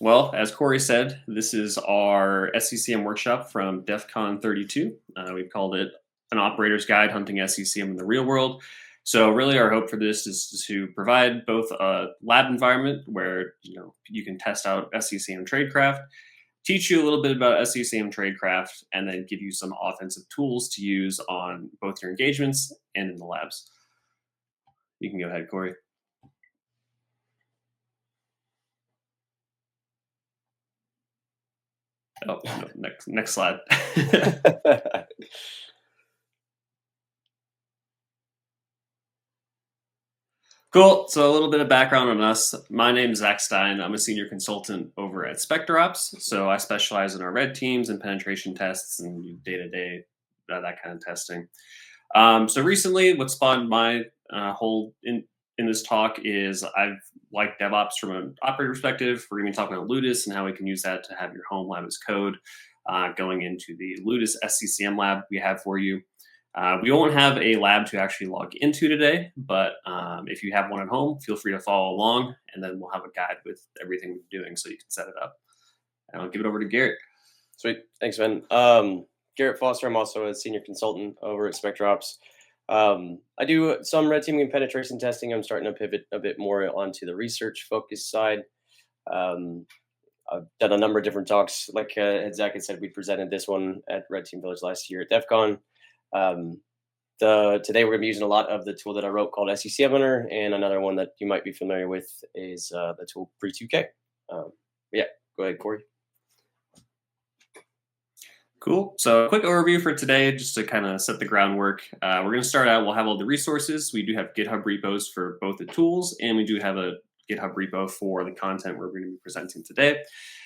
Well, as Corey said, this is our SCCM workshop from DEF CON 32. We've called it an operator's guide hunting SCCM in the real world. So really our hope for this is to provide both a lab environment where you can test out SCCM tradecraft, teach you a little bit about SCCM tradecraft, and then give you some offensive tools to use on both your engagements and in the labs. You can go ahead, Corey. Oh, no, next slide. Cool. So a little bit of background on us. My name is Zach Stein. I'm a senior consultant over at SpecterOps. So I specialize in our red teams and penetration tests and day-to-day, that kind of testing. So recently, what spawned my whole in this talk is I've liked DevOps from an operator perspective. We're going to be talking about Ludus and how we can use that to have your home lab as code going into the Ludus SCCM lab we have for you. We won't have a lab to actually log into today, but if you have one at home, feel free to follow along, and then we'll have a guide with everything we're doing so you can set it up. And I'll give it over to Garrett. Sweet. Thanks, Ben. Garrett Foster. I'm also a senior consultant over at SpecterOps. I do some red teaming and penetration testing. I'm starting to pivot a bit more onto the research focused side. I've done a number of different talks. Like Zach had said, we presented this one at Red Team Village last year at DEF CON. Today we're going to be using a lot of the tool that I wrote called SCCM Hunter, and another one that you might be familiar with is the tool Pre2K. Yeah, go ahead, Corey. Cool. So a quick overview for today, just to kind of set the groundwork. We're going to start out, we'll have all the resources. We do have GitHub repos for both the tools, and we do have a GitHub repo for the content we're going to be presenting today.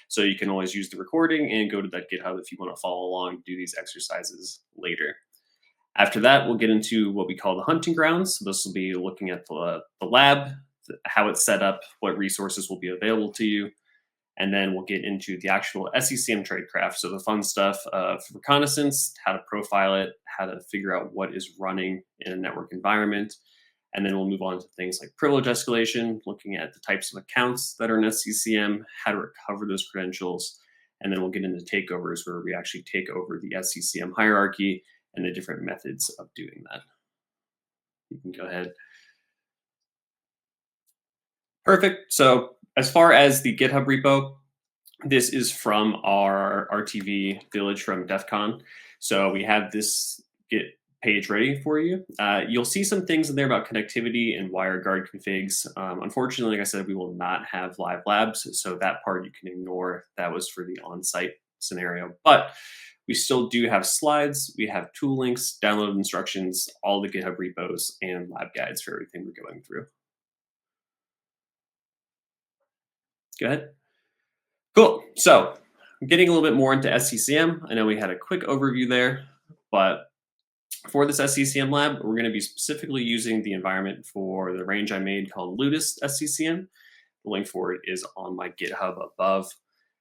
So you can always use the recording and go to that GitHub if you want to follow along, do these exercises later. After that, we'll get into what we call the hunting grounds. So this will be looking at the lab, how it's set up, what resources will be available to you. And then we'll get into the actual SCCM tradecraft. So the fun stuff of Reconnaissance, how to profile it, how to figure out what is running in a network environment. And then we'll move on to things like privilege escalation, looking at the types of accounts that are in SCCM, how to recover those credentials. And then we'll get into takeovers, where we actually take over the SCCM hierarchy and the different methods of doing that. You can go ahead. Perfect. So as far as the GitHub repo, this is from our RTV Village from DEF CON. So we have this Git page ready for you. You'll see some things in there about connectivity and WireGuard configs. Unfortunately, like I said, we will not have live labs, so that part you can ignore. That was for the on-site scenario. But we still do have slides, we have tool links, download instructions, all the GitHub repos, and lab guides for everything we're going through. Go ahead. Cool. So getting a little bit more into SCCM. I know we had a quick overview there, but for this SCCM lab, we're going to be specifically using the environment for the range I made called Ludus SCCM. The link for it is on my GitHub above.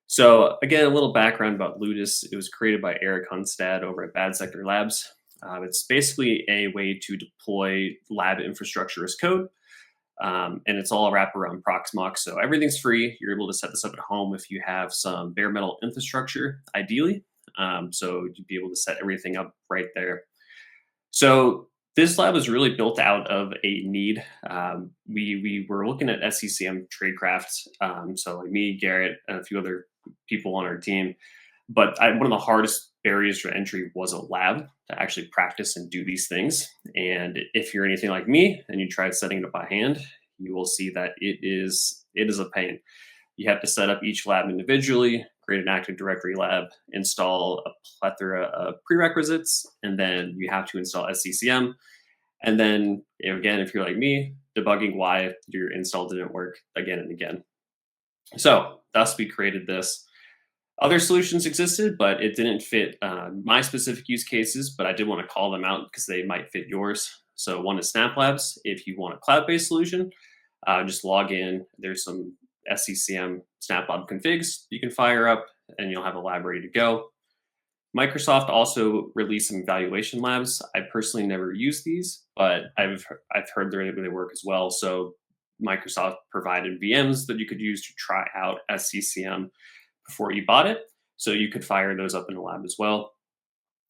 So again, a little background about Ludus. It was created by Eric Hunstad over at Bad Sector Labs. It's basically a way to deploy lab infrastructure as code. And it's all wrapped around Proxmox. So everything's free. You're able to set this up at home if you have some bare metal infrastructure, ideally. So you'd be able to set everything up right there. So this lab was really built out of a need. We were looking at SCCM tradecraft. So like me, Garrett, and a few other people on our team. But one of the hardest barriers to entry was a lab to actually practice and do these things. And if you're anything like me and you tried setting it up by hand, you will see that it is a pain. You have to set up each lab individually, create an Active Directory lab, install a plethora of prerequisites, and then you have to install SCCM. And then again, if you're like me, debugging why your install didn't work again and again. So thus we created this. Other solutions existed, but it didn't fit my specific use cases, but I did want to call them out because they might fit yours. So one is Snap Labs. If you want a cloud-based solution, just log in. There's some SCCM Snap Lab configs you can fire up, and you'll have a lab ready to go. Microsoft also released some evaluation labs. I personally never use these, but I've heard they work as well. So Microsoft provided VMs that you could use to try out SCCM before you bought it. So you could fire those up in the lab as well.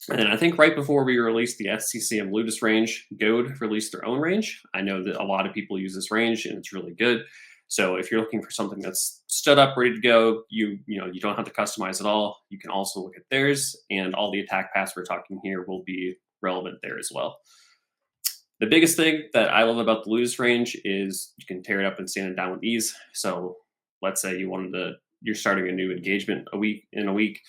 And then I think right before we released the SCCM Ludus range, Goad released their own range. I know that a lot of people use this range and it's really good. So if you're looking for something that's stood up, ready to go, you don't have to customize at all. You can also look at theirs, and all the attack paths we're talking here will be relevant there as well. The biggest thing that I love about the Ludus range is you can tear it up and stand it down with ease. So let's say you're starting a new engagement in a week,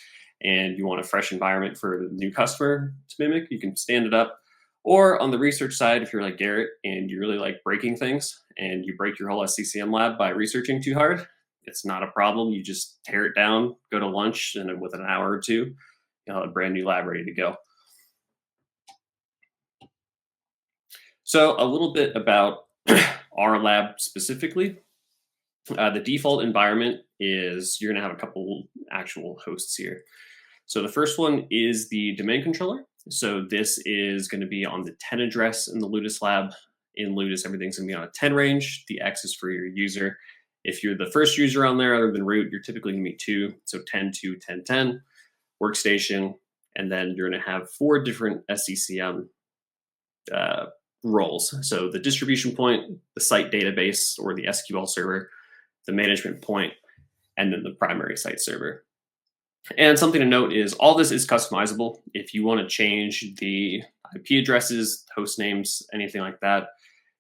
and you want a fresh environment for the new customer to mimic, you can stand it up. Or on the research side, if you're like Garrett and you really like breaking things and you break your whole SCCM lab by researching too hard, it's not a problem. You just tear it down, go to lunch, and within an hour or two, you'll have a brand new lab ready to go. So a little bit about our lab specifically. The default environment is you're going to have a couple actual hosts here. So the first one is the domain controller. So this is going to be on the 10 address in the Ludus lab. In Ludus, everything's going to be on a 10 range. The X is for your user. If you're the first user on there other than root, you're typically going to be 2. So 10, 2, 10, 10, workstation. And then you're going to have 4 different SCCM roles. So the distribution point, the site database or the SQL server, the management point, and then the primary site server. And something to note is all this is customizable. If you want to change the IP addresses, host names, anything like that,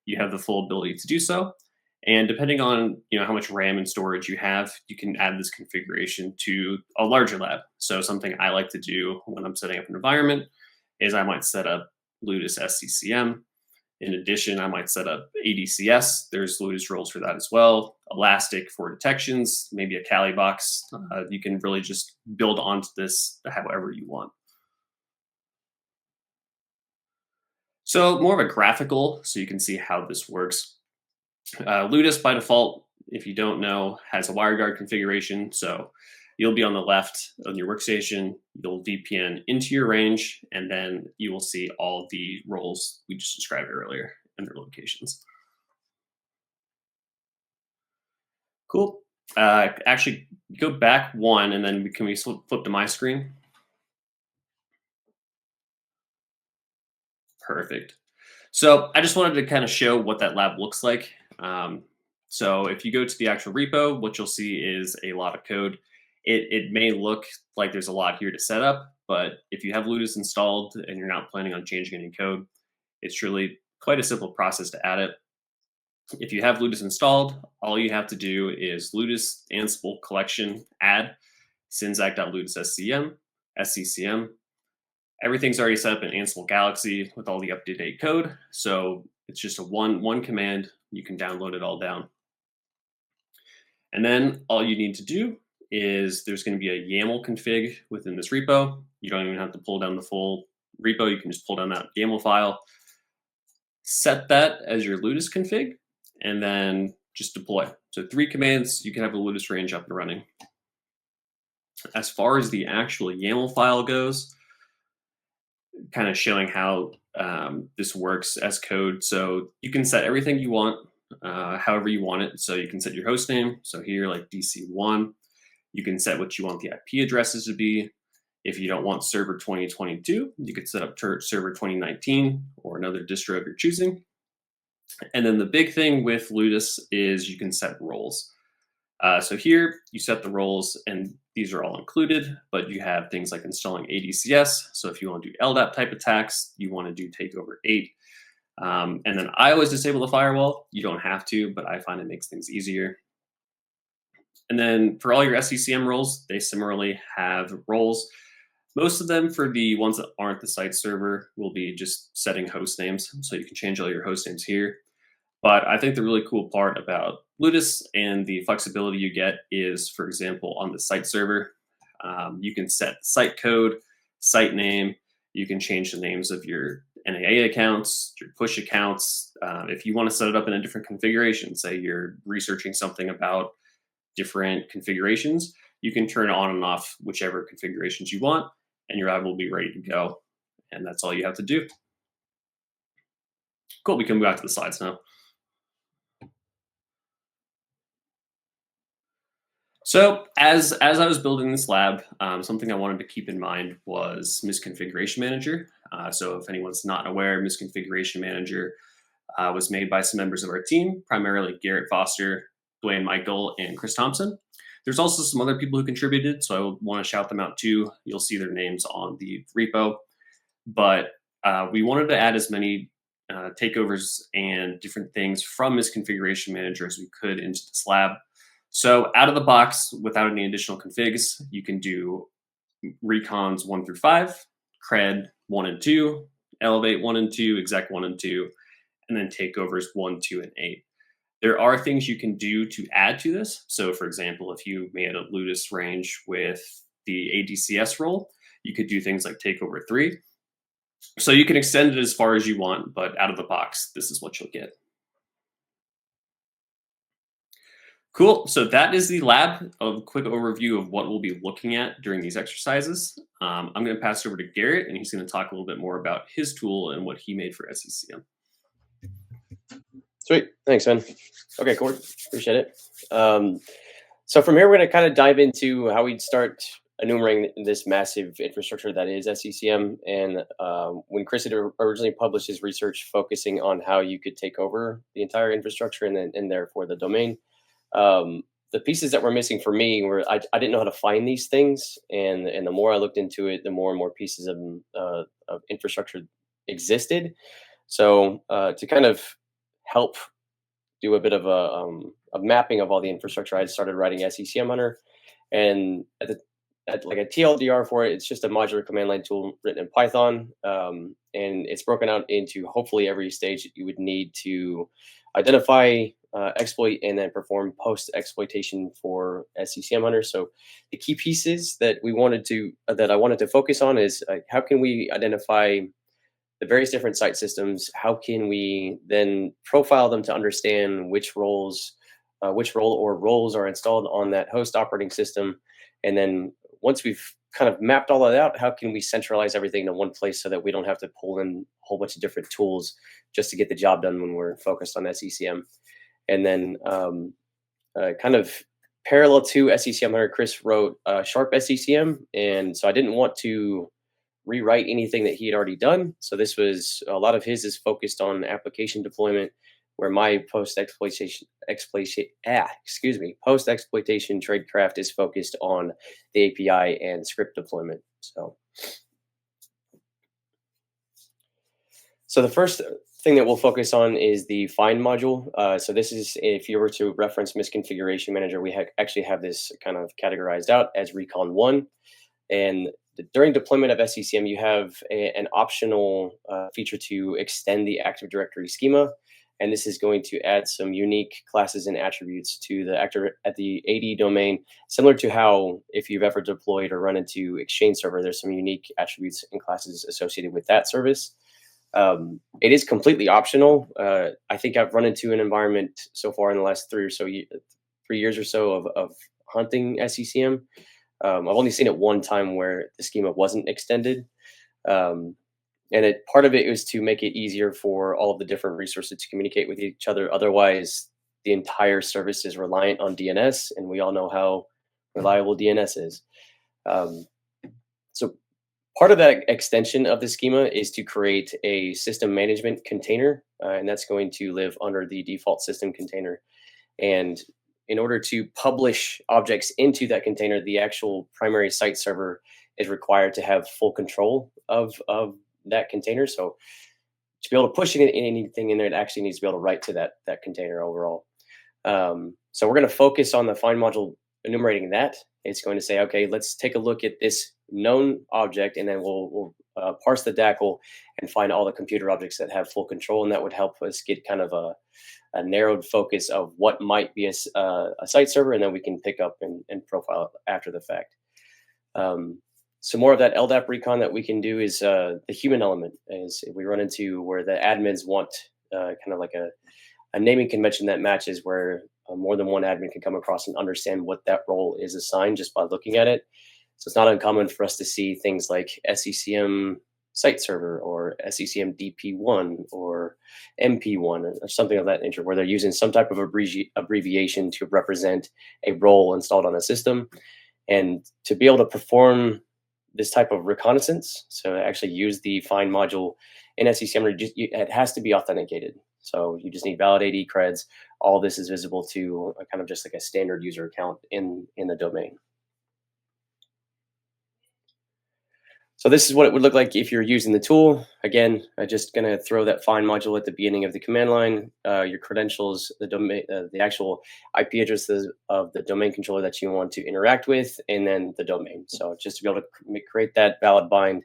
you have the full ability to do so. And depending on how much RAM and storage you have, you can add this configuration to a larger lab. So something I like to do when I'm setting up an environment is I might set up Ludus SCCM. In addition, I might set up ADCS. There's Ludus roles for that as well. Elastic for detections, maybe a Kali box. You can really just build onto this however you want. So more of a graphical, so you can see how this works. Ludus by default, if you don't know, has a WireGuard configuration. So you'll be on the left on your workstation, you'll VPN into your range, and then you will see all the roles we just described earlier and their locations. Cool. Actually, go back one, and then can we flip to my screen? Perfect. So I just wanted to kind of show what that lab looks like. So if you go to the actual repo, what you'll see is a lot of code. It may look like there's a lot here to set up, but if you have Ludus installed and you're not planning on changing any code, it's truly quite a simple process to add it. If you have Ludus installed, all you have to do is Ludus Ansible collection add synzac.ludus SCCM. Everything's already set up in Ansible Galaxy with all the up-to-date code, so it's just a one command. You can download it all down. And then all you need to do is there's going to be a YAML config within this repo. You don't even have to pull down the full repo. You can just pull down that YAML file, set that as your Ludus config, and then just deploy. So 3 commands, you can have a Ludus range up and running. As far as the actual YAML file goes, kind of showing how this works as code. So you can set everything you want, however you want it. So you can set your host name. So here, like DC1, you can set what you want the IP addresses to be. If you don't want server 2022, you could set up server 2019 or another distro of your choosing. And then the big thing with Ludus is you can set roles. So here you set the roles, and these are all included, but you have things like installing ADCS. So if you want to do LDAP type attacks, you want to do takeover 8. And then I always disable the firewall. You don't have to, but I find it makes things easier. And then for all your SCCM roles, they similarly have roles. Most of them, for the ones that aren't the site server, will be just setting host names. So you can change all your host names here. But I think the really cool part about Ludus and the flexibility you get is, for example, on the site server, you can set site code, site name. You can change the names of your NAA accounts, your push accounts. If you want to set it up in a different configuration, say you're researching something about different configurations, you can turn on and off whichever configurations you want, and your lab will be ready to go. And that's all you have to do. Cool, we can move back to the slides now. So as I was building this lab, something I wanted to keep in mind was Misconfiguration Manager. So if anyone's not aware, Misconfiguration Manager was made by some members of our team, primarily Garrett Foster, Dwayne Michael, and Chris Thompson. There's also some other people who contributed, so I want to shout them out too. You'll see their names on the repo. But we wanted to add as many takeovers and different things from Misconfiguration Manager as we could into this lab. So out of the box, without any additional configs, you can do recons 1 through 5, cred 1 and 2, elevate 1 and 2, exec 1 and 2, and then takeovers 1, 2, and 8. There are things you can do to add to this. So for example, if you made a Ludus range with the ADCS role, you could do things like takeover 3. So you can extend it as far as you want, but out of the box, this is what you'll get. Cool. So that is the lab, a quick overview of what we'll be looking at during these exercises. I'm going to pass it over to Garrett, and he's going to talk a little bit more about his tool and what he made for SCCM. Sweet. Thanks, man. Okay, cool. Appreciate it. So from here, we're going to kind of dive into how we'd start enumerating this massive infrastructure that is SCCM. And when Chris had originally published his research focusing on how you could take over the entire infrastructure and therefore the domain, the pieces that were missing for me were I didn't know how to find these things. And the more I looked into it, the more and more pieces of infrastructure existed. So to kind of help do a bit of a mapping of all the infrastructure, I started writing SCCM Hunter, and at like a TLDR for it, it's just a modular command line tool written in Python, and it's broken out into hopefully every stage that you would need to identify, exploit, and then perform post-exploitation for SCCM Hunter. So the key pieces that I wanted to focus on is how can we identify the various different site systems? How can we then profile them to understand which role or roles are installed on that host operating system? And then once we've kind of mapped all of that out, how can we centralize everything in one place so that we don't have to pull in a whole bunch of different tools just to get the job done when we're focused on SCCM? And then kind of parallel to SCCM Hunter, Chris wrote Sharp SCCM. And so I didn't want to rewrite anything that he had already done. So this was a lot of his is focused on application deployment, where my post-exploitation tradecraft is focused on the API and script deployment. So the first thing that we'll focus on is the find module. So this is, if you were to reference Misconfiguration Manager, we actually have this kind of categorized out as Recon 1. And during deployment of SCCM, you have an optional feature to extend the Active Directory schema. And this is going to add some unique classes and attributes to the at the AD domain, similar to how if you've ever deployed or run into Exchange Server, there's some unique attributes and classes associated with that service. It is completely optional. I think I've run into an environment so far in the last 3 years or so of hunting SCCM. I've only seen it one time where the schema wasn't extended. And part of it was to make it easier for all of the different resources to communicate with each other. Otherwise, the entire service is reliant on DNS, and we all know how reliable DNS is. So part of that extension of the schema is to create a system management container, and that's going to live under the default system container. And in order to publish objects into that container, the actual primary site server is required to have full control of that container. So to be able to push anything in there, it actually needs to be able to write to that container overall. So we're going to focus on the find module enumerating that. It's going to say, okay, let's take a look at this known object, and then we'll parse the DACL and find all the computer objects that have full control, and that would help us get kind of a narrowed focus of what might be a site server, and then we can pick up and profile it after the fact. Some more of that LDAP recon that we can do is the human element, is if we run into where the admins want kind of like a naming convention that matches, where more than one admin can come across and understand what that role is assigned just by looking at it. So it's not uncommon for us to see things like SCCM site server or SCCM DP1 or MP1 or something of that nature, where they're using some type of abbreviation to represent a role installed on a system. And to be able to perform this type of reconnaissance, so to actually use the find module in SCCM, it has to be authenticated. So you just need valid AD creds. All this is visible to a kind of just like a standard user account in the domain. So this is what it would look like if you're using the tool. Again, I'm just going to throw that find module at the beginning of the command line, your credentials, the domain, the actual IP addresses of the domain controller that you want to interact with, and then the domain. So just to be able to create that valid bind,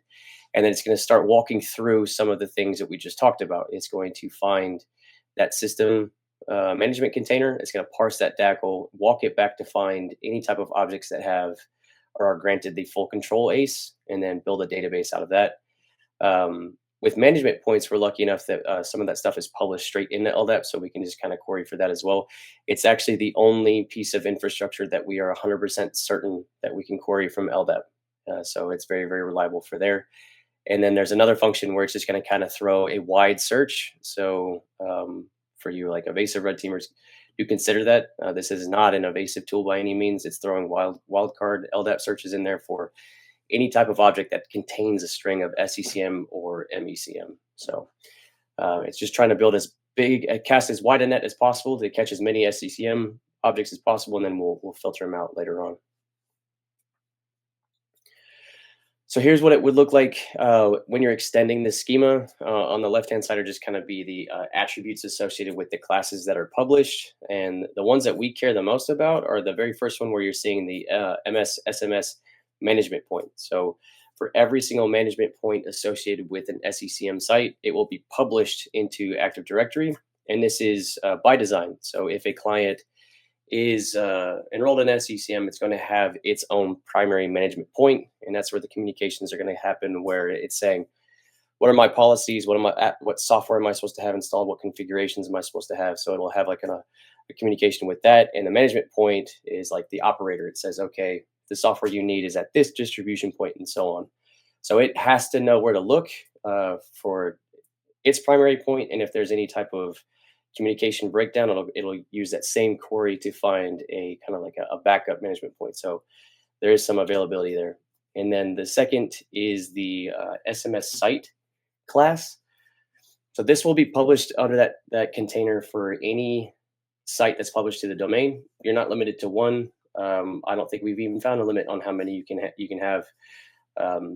and then it's going to start walking through some of the things that we just talked about. It's going to find that system management container. It's going to parse that DACL, walk it back to find any type of objects that have or are granted the full control ACE, and then build a database out of that. With management points, we're lucky enough that some of that stuff is published straight into LDAP, so we can just kind of query for that as well. It's actually the only piece of infrastructure that we are 100% certain that we can query from LDAP. So it's very, very reliable for there. And then there's another function where it's just going to kind of throw a wide search. So for you like evasive red teamers, do consider that. This is not an evasive tool by any means. It's throwing wildcard LDAP searches in there for any type of object that contains a string of SCCM or MECM. So it's just trying to build as big, cast as wide a net as possible to catch as many SCCM objects as possible, and then we'll filter them out later on. So here's what it would look like when you're extending the schema. On the left-hand side are just kind of be the attributes associated with the classes that are published. And the ones that we care the most about are the very first one where you're seeing the SMS management point. So for every single management point associated with an SCCM site, it will be published into Active Directory. And this is by design. So if a client is enrolled in SCCM, it's going to have its own primary management point, and that's where the communications are going to happen, where it's saying, what are my policies, what software am I supposed to have installed, what configurations am I supposed to have. So it'll have like a communication with that. And the management point is like the operator. It says, okay, the software you need is at this distribution point, and so on. So it has to know where to look for its primary point, and if there's any type of communication breakdown, it'll use that same query to find a kind of like a backup management point. So there is some availability there. And then the second is the SMS site class. So this will be published under that container for any site that's published to the domain. You're not limited to one. I don't think we've even found a limit on how many you can have.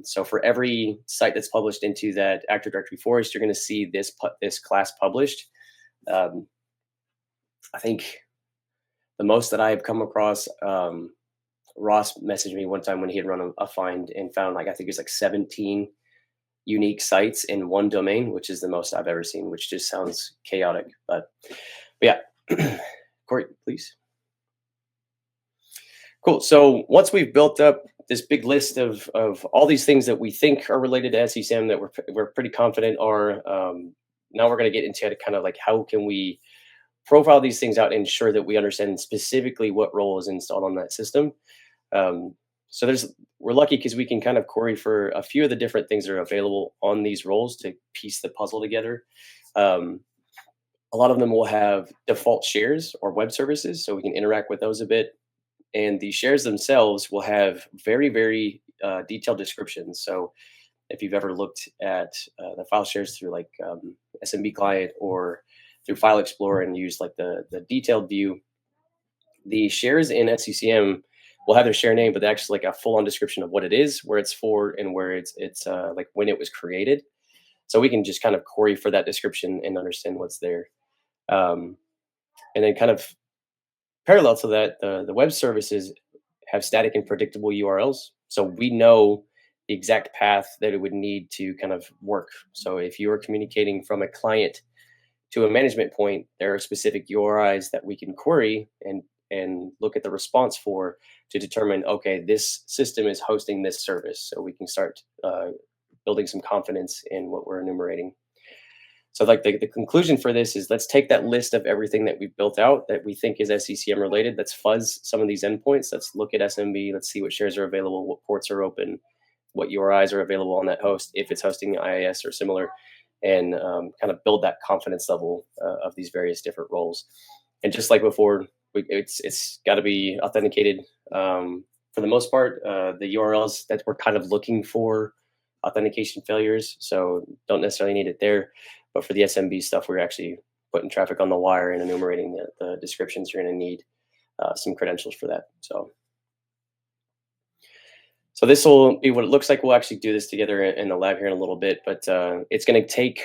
So for every site that's published into that Active Directory forest, you're going to see this class published. I think the most that I have come across, Ross messaged me one time when he had run a find and found like, I think it was like 17 unique sites in one domain, which is the most I've ever seen, which just sounds chaotic. But yeah, Corey, please. Cool. So once we've built up this big list of all these things that we think are related to SCCM that we're pretty confident are, now we're going to get into kind of like how can we profile these things out and ensure that we understand specifically what role is installed on that system. So we're lucky because we can kind of query for a few of the different things that are available on these roles to piece the puzzle together. A lot of them will have default shares or web services, so we can interact with those a bit. And the shares themselves will have very, very detailed descriptions. So if you've ever looked at the file shares through like SMB client or through File Explorer and used like the detailed view, the shares in SCCM will have their share name, but actually like a full-on description of what it is, where it's for, and where it's like when it was created. So we can just kind of query for that description and understand what's there. And then kind of parallel to that, the web services have static and predictable URLs. So we know the exact path that it would need to kind of work. So if you are communicating from a client to a management point, there are specific URIs that we can query and look at the response for to determine, okay, this system is hosting this service. So we can start building some confidence in what we're enumerating. So like the conclusion for this is, let's take that list of everything that we've built out that we think is SCCM related. Let's fuzz some of these endpoints. Let's look at SMB. Let's see what shares are available, what ports are open. what URIs are available on that host, if it's hosting IIS or similar, and kind of build that confidence level of these various different roles. And just like before, it's got to be authenticated. For the most part, the URLs that we're kind of looking for authentication failures, so don't necessarily need it there. But for the SMB stuff, we're actually putting traffic on the wire and enumerating the descriptions. You're going to need some credentials for that. So this will be what it looks like. We'll actually do this together in the lab here in a little bit, but it's going to take,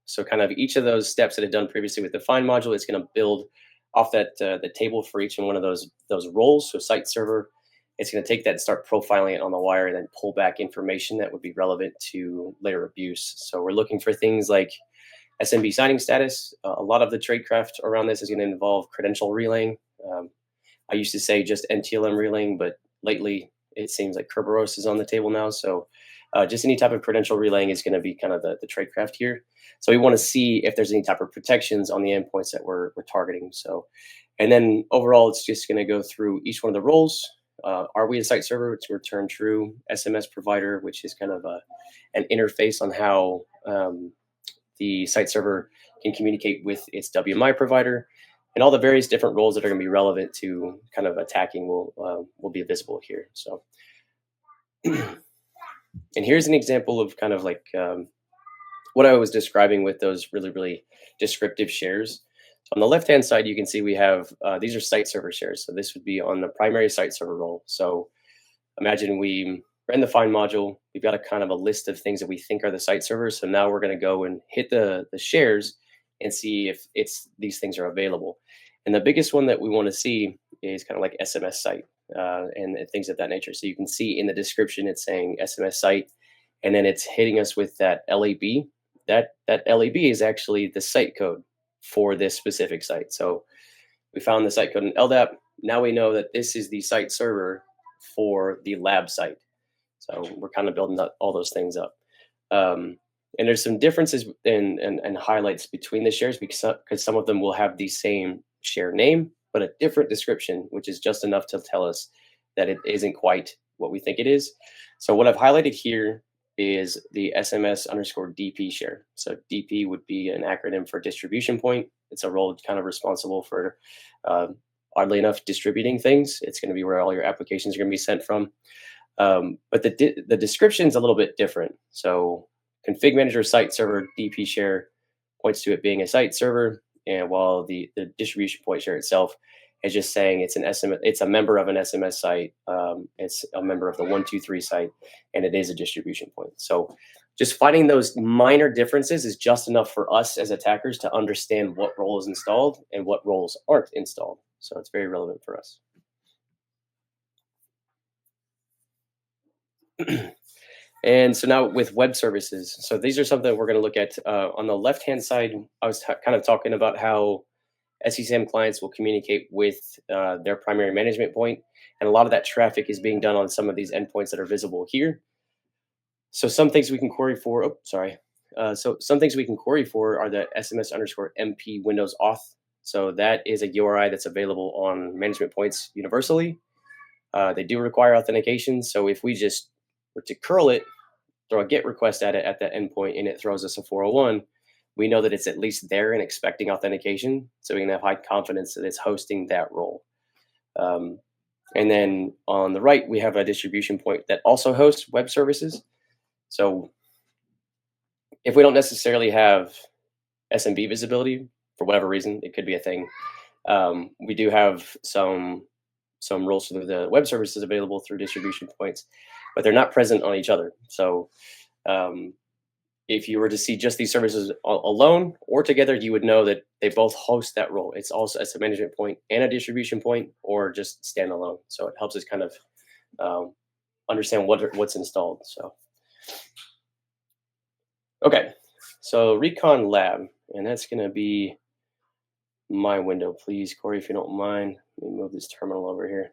so kind of each of those steps that I've done previously with the find module, it's going to build off that the table for each one of those roles. So site server, it's going to take that and start profiling it on the wire and then pull back information that would be relevant to later abuse. So we're looking for things like SMB signing status. A lot of the tradecraft around this is going to involve credential relaying. I used to say just NTLM relaying, but lately it seems like Kerberos is on the table now. So just any type of credential relaying is going to be kind of the tradecraft here. So we want to see if there's any type of protections on the endpoints that we're targeting. So, and then overall, it's just going to go through each one of the roles. Are we a site server to return true? SMS provider, which is kind of an interface on how the site server can communicate with its WMI provider. And all the various different roles that are going to be relevant to kind of attacking will be visible here. So, and here's an example of kind of like what I was describing with those really, really descriptive shares. So on the left-hand side, you can see we have, these are site server shares. So this would be on the primary site server role. So imagine we ran the find module. We've got a kind of a list of things that we think are the site servers. So now we're going to go and hit the shares and see if these things are available. And the biggest one that we want to see is kind of like SMS site and things of that nature. So you can see in the description, it's saying SMS site, and then it's hitting us with that LAB. That LAB is actually the site code for this specific site. So we found the site code in LDAP. Now we know that this is the site server for the lab site. So we're kind of building all those things up. And there's some differences and highlights between the shares because some of them will have the same share name, but a different description, which is just enough to tell us that it isn't quite what we think it is. So what I've highlighted here is the SMS_DP share. So DP would be an acronym for distribution point. It's a role kind of responsible for, oddly enough, distributing things. It's going to be where all your applications are going to be sent from. But the description is a little bit different. So config manager site server DP share points to it being a site server, and while the distribution point share itself is just saying it's an SMS, it's a member of an SMS site, it's a member of the 123 site, and it is a distribution point. So just finding those minor differences is just enough for us as attackers to understand what role is installed and what roles aren't installed. So it's very relevant for us. And so now with web services, so these are something we're going to look at. On the left-hand side, I was kind of talking about how SCCM clients will communicate with their primary management point, and a lot of that traffic is being done on some of these endpoints that are visible here. So some things we can query for, so some things we can query for are the SMS_MP Windows auth. So that is a URI that's available on management points universally. They do require authentication. So if we just were to curl it, throw a GET request at it at that endpoint, and it throws us a 401, we know that it's at least there and expecting authentication. So we can have high confidence that it's hosting that role. And then on the right, we have a distribution point that also hosts web services. So if we don't necessarily have SMB visibility, for whatever reason, it could be a thing. We do have some roles for the web services available through distribution points, but they're not present on each other. So if you were to see just these services alone or together, you would know that they both host that role. It's also as a management point and a distribution point, or just standalone. So it helps us kind of understand what's installed. So, okay, so Recon Lab, and that's going to be my window, please, Corey, if you don't mind. Let me move this terminal over here.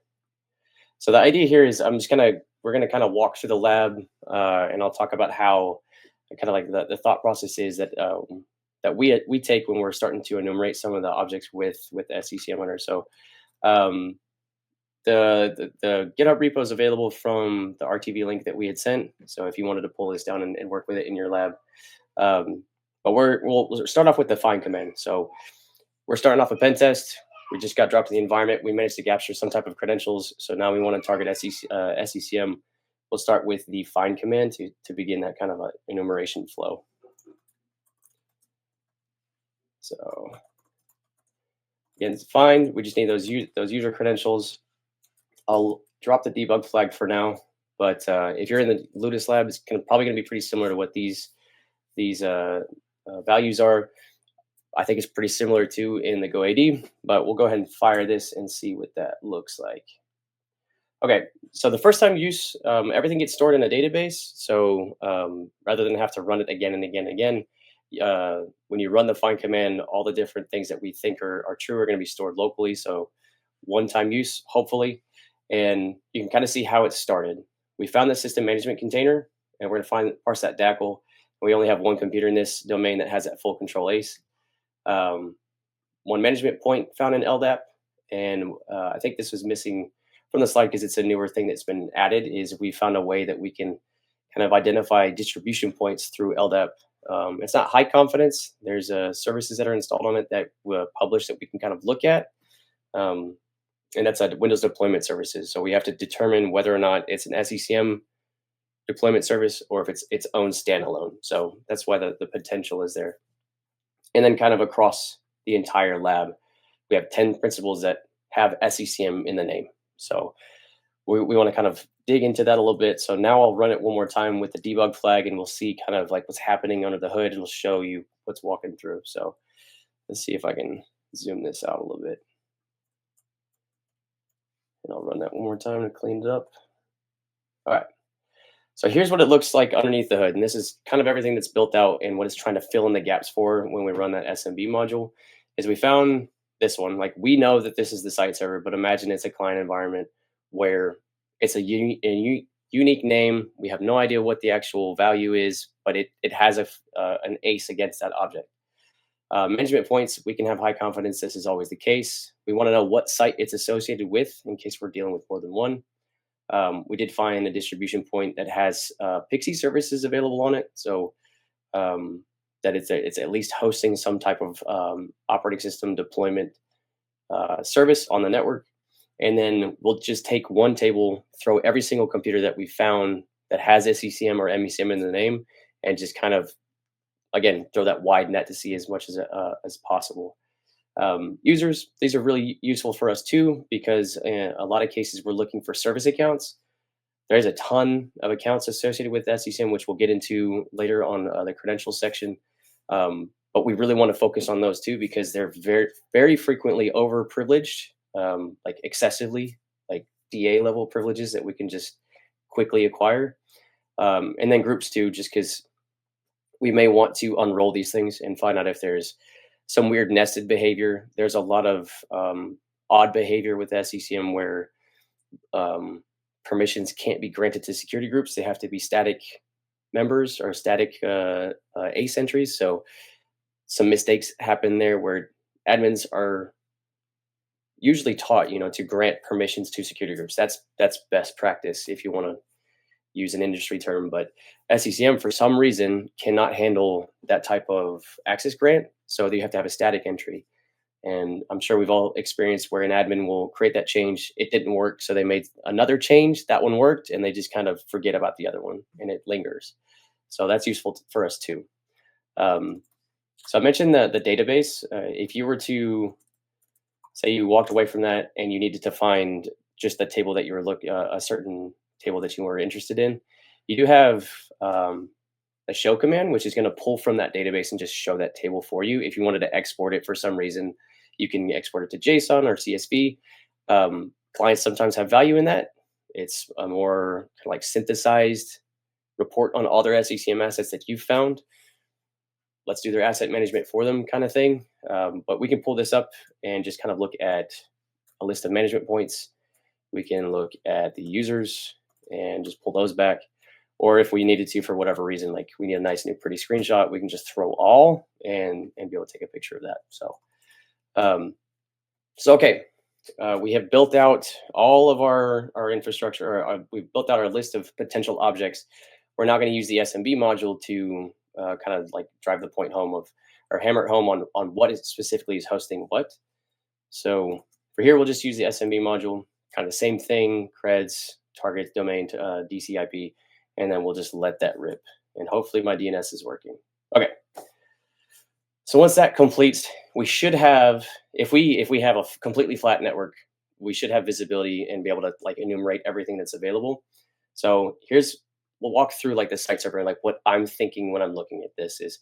So the idea here is we're going to kind of walk through the lab, and I'll talk about how kind of like the thought process is that that we take when we're starting to enumerate some of the objects with the SCCM runner. So the GitHub repo is available from the RTV link that we had sent. So if you wanted to pull this down and work with it in your lab, but we'll start off with the find command. So we're starting off a pen test. We just got dropped in the environment. We managed to capture some type of credentials. So now we want to target SCCM. We'll start with the find command to begin that kind of a enumeration flow. So again, it's find. We just need those user credentials. I'll drop the debug flag for now, but if you're in the Ludus lab, it's probably going to be pretty similar to what these values are. I think it's pretty similar to in the GoAD, but we'll go ahead and fire this and see what that looks like. Okay, so the first time use, everything gets stored in a database. So rather than have to run it again and again and again, when you run the find command, all the different things that we think are true are going to be stored locally. So one-time use, hopefully. And you can kind of see how it started. We found the system management container, and we're going to parse that DACL. We only have one computer in this domain that has that full control ACE. One management point found in LDAP, and I think this was missing from the slide because it's a newer thing that's been added, is we found a way that we can kind of identify distribution points through LDAP. It's not high confidence. There's services that are installed on it that were published that we can kind of look at. And that's a Windows deployment services. So we have to determine whether or not it's an SCCM deployment service or if it's its own standalone. So that's why the potential is there. And then kind of across the entire lab, we have 10 principals that have SCCM in the name. So we want to kind of dig into that a little bit. So now I'll run it one more time with the debug flag, and we'll see kind of like what's happening under the hood. It'll show you what's walking through. So let's see if I can zoom this out a little bit. And I'll run that one more time to clean it up. All right. So here's what it looks like underneath the hood. And this is kind of everything that's built out and what it's trying to fill in the gaps for when we run that SMB module. Is we found this one. Like, we know that this is the site server, but imagine it's a client environment where it's a unique name. We have no idea what the actual value is, but it has an ACE against that object. Management points, we can have high confidence this is always the case. We want to know what site it's associated with in case we're dealing with more than one. We did find a distribution point that has Pixie services available on it. So that it's at least hosting some type of operating system deployment service on the network. And then we'll just take one table, throw every single computer that we found that has SCCM or MECM in the name, and just kind of, again, throw that wide net to see as much as possible. Users, these are really useful for us too, because in a lot of cases we're looking for service accounts. There's a ton of accounts associated with SCCM, which we'll get into later on the credential section. But we really want to focus on those too, because they're very, very frequently overprivileged, like excessively, like DA level privileges that we can just quickly acquire. And then groups too, just because we may want to unroll these things and find out if there's some weird nested behavior. There's a lot of odd behavior with SCCM where permissions can't be granted to security groups. They have to be static members or static ACE entries. So some mistakes happen there where admins are usually taught, to grant permissions to security groups. That's best practice if you want to use an industry term, but SCCM for some reason cannot handle that type of access grant. So you have to have a static entry. And I'm sure we've all experienced where an admin will create that change. It didn't work. So they made another change. That one worked. And they just kind of forget about the other one and it lingers. So that's useful for us too. So I mentioned the database. If you were to say you walked away from that and you needed to find just the table that you were looking, a certain table that you were interested in, you do have a show command, which is going to pull from that database and just show that table for you. If you wanted to export it for some reason, you can export it to JSON or CSV. Clients sometimes have value in that. It's a more like synthesized report on all their SCCM assets that you've found. Let's do their asset management for them kind of thing. But we can pull this up and just kind of look at a list of management points. We can look at the users and just pull those back. Or if we needed to, for whatever reason, like we need a nice new pretty screenshot, we can just throw all and be able to take a picture of that. So, okay. we have built out all of our infrastructure, or we've built out our list of potential objects. We're now going to use the SMB module to kind of like drive the point home of, or hammer it home on what is specifically is hosting what. So for here, we'll just use the SMB module, kind of the same thing, creds, target domain to DCIP, and then we'll just let that rip. And hopefully my DNS is working. Okay. So once that completes, we should have, if we have a completely flat network, we should have visibility and be able to like enumerate everything that's available. So we'll walk through like the site server, like what I'm thinking when I'm looking at this is,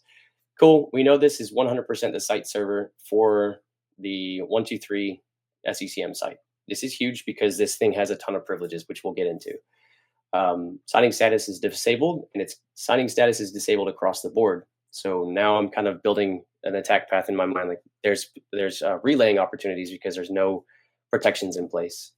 cool, we know this is 100% the site server for the 123 SCCM site. This is huge because this thing has a ton of privileges, which we'll get into. Signing status is disabled, and its signing status is disabled across the board. So now I'm kind of building an attack path in my mind. Like there's relaying opportunities because there's no protections in place.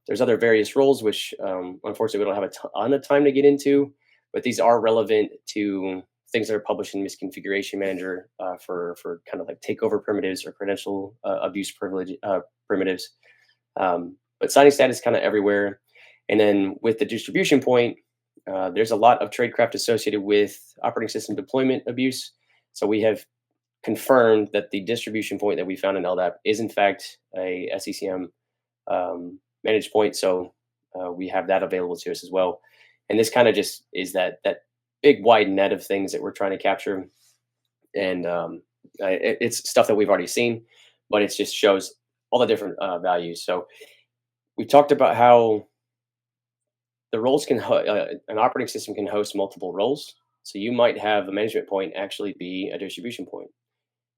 There's other various roles, which unfortunately we don't have a ton of time to get into, but these are relevant to things that are published in Misconfiguration Manager for kind of like takeover primitives or credential abuse primitives. But signing status kind of everywhere. And then with the distribution point, there's a lot of tradecraft associated with operating system deployment abuse. So we have confirmed that the distribution point that we found in LDAP is in fact a SCCM managed point. So we have that available to us as well. And this kind of just is that big wide net of things that we're trying to capture. And it's stuff that we've already seen, but it just shows all the different values. So we talked about how the roles can, an operating system can host multiple roles. So you might have a management point actually be a distribution point.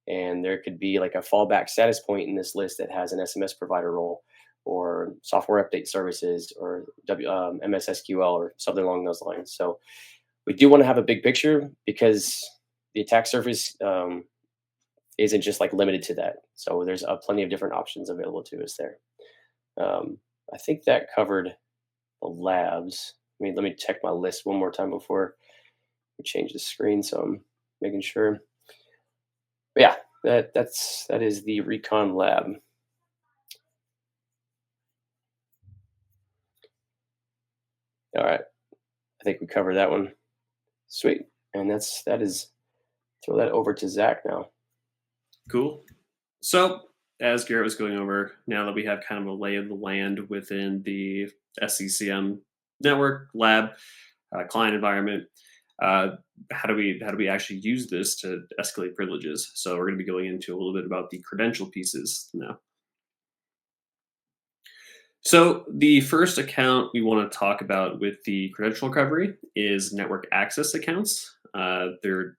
And there could be like a fallback status point in this list that has an SMS provider role or software update services or MSSQL or something along those lines. So we do want to have a big picture because the attack surface isn't just like limited to that. So there's plenty of different options available to us there. I think that covered the labs. Let me check my list one more time before we change the screen. So I'm making sure. But yeah, that is the Recon lab. All right, I think we covered that one. Sweet, and that is. Throw that over to Zach now. Cool. So as Garrett was going over, now that we have kind of a lay of the land within the SCCM network, lab, client environment, how do we actually use this to escalate privileges? So we're going to be going into a little bit about the credential pieces now. So the first account we want to talk about with the credential recovery is network access accounts. They're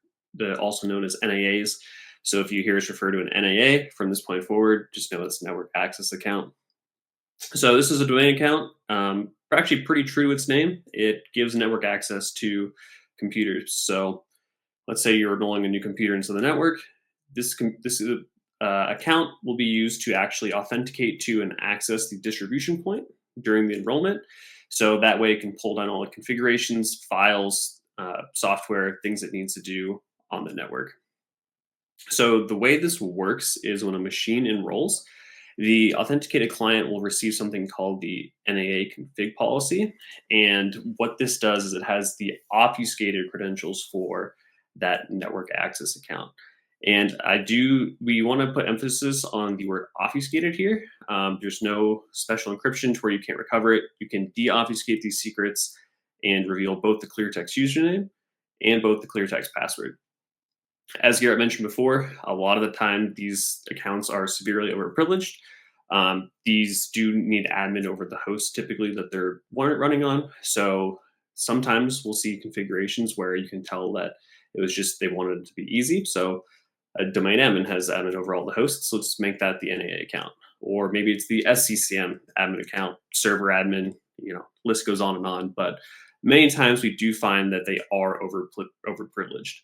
also known as NAAs. So if you hear us refer to an NAA from this point forward, just know it's network access account. So this is a domain account, actually pretty true to its name. It gives network access to computers. So let's say you're enrolling a new computer into the network. This account will be used to actually authenticate to and access the distribution point during the enrollment. So that way it can pull down all the configurations, files, software, things it needs to do on the network. So the way this works is when a machine enrolls, the authenticated client will receive something called the NAA config policy. And what this does is it has the obfuscated credentials for that network access account. And we want to put emphasis on the word obfuscated here. There's no special encryption to where you can't recover it. You can de-obfuscate these secrets and reveal both the clear text username and both the clear text password. As Garrett mentioned before, a lot of the time these accounts are severely overprivileged. These do need admin over the host typically that they're running on. So sometimes we'll see configurations where you can tell that it was just they wanted it to be easy. So a domain admin has admin over all the hosts. So let's make that the NAA account. Or maybe it's the SCCM admin account, server admin, list goes on and on. But many times we do find that they are overprivileged.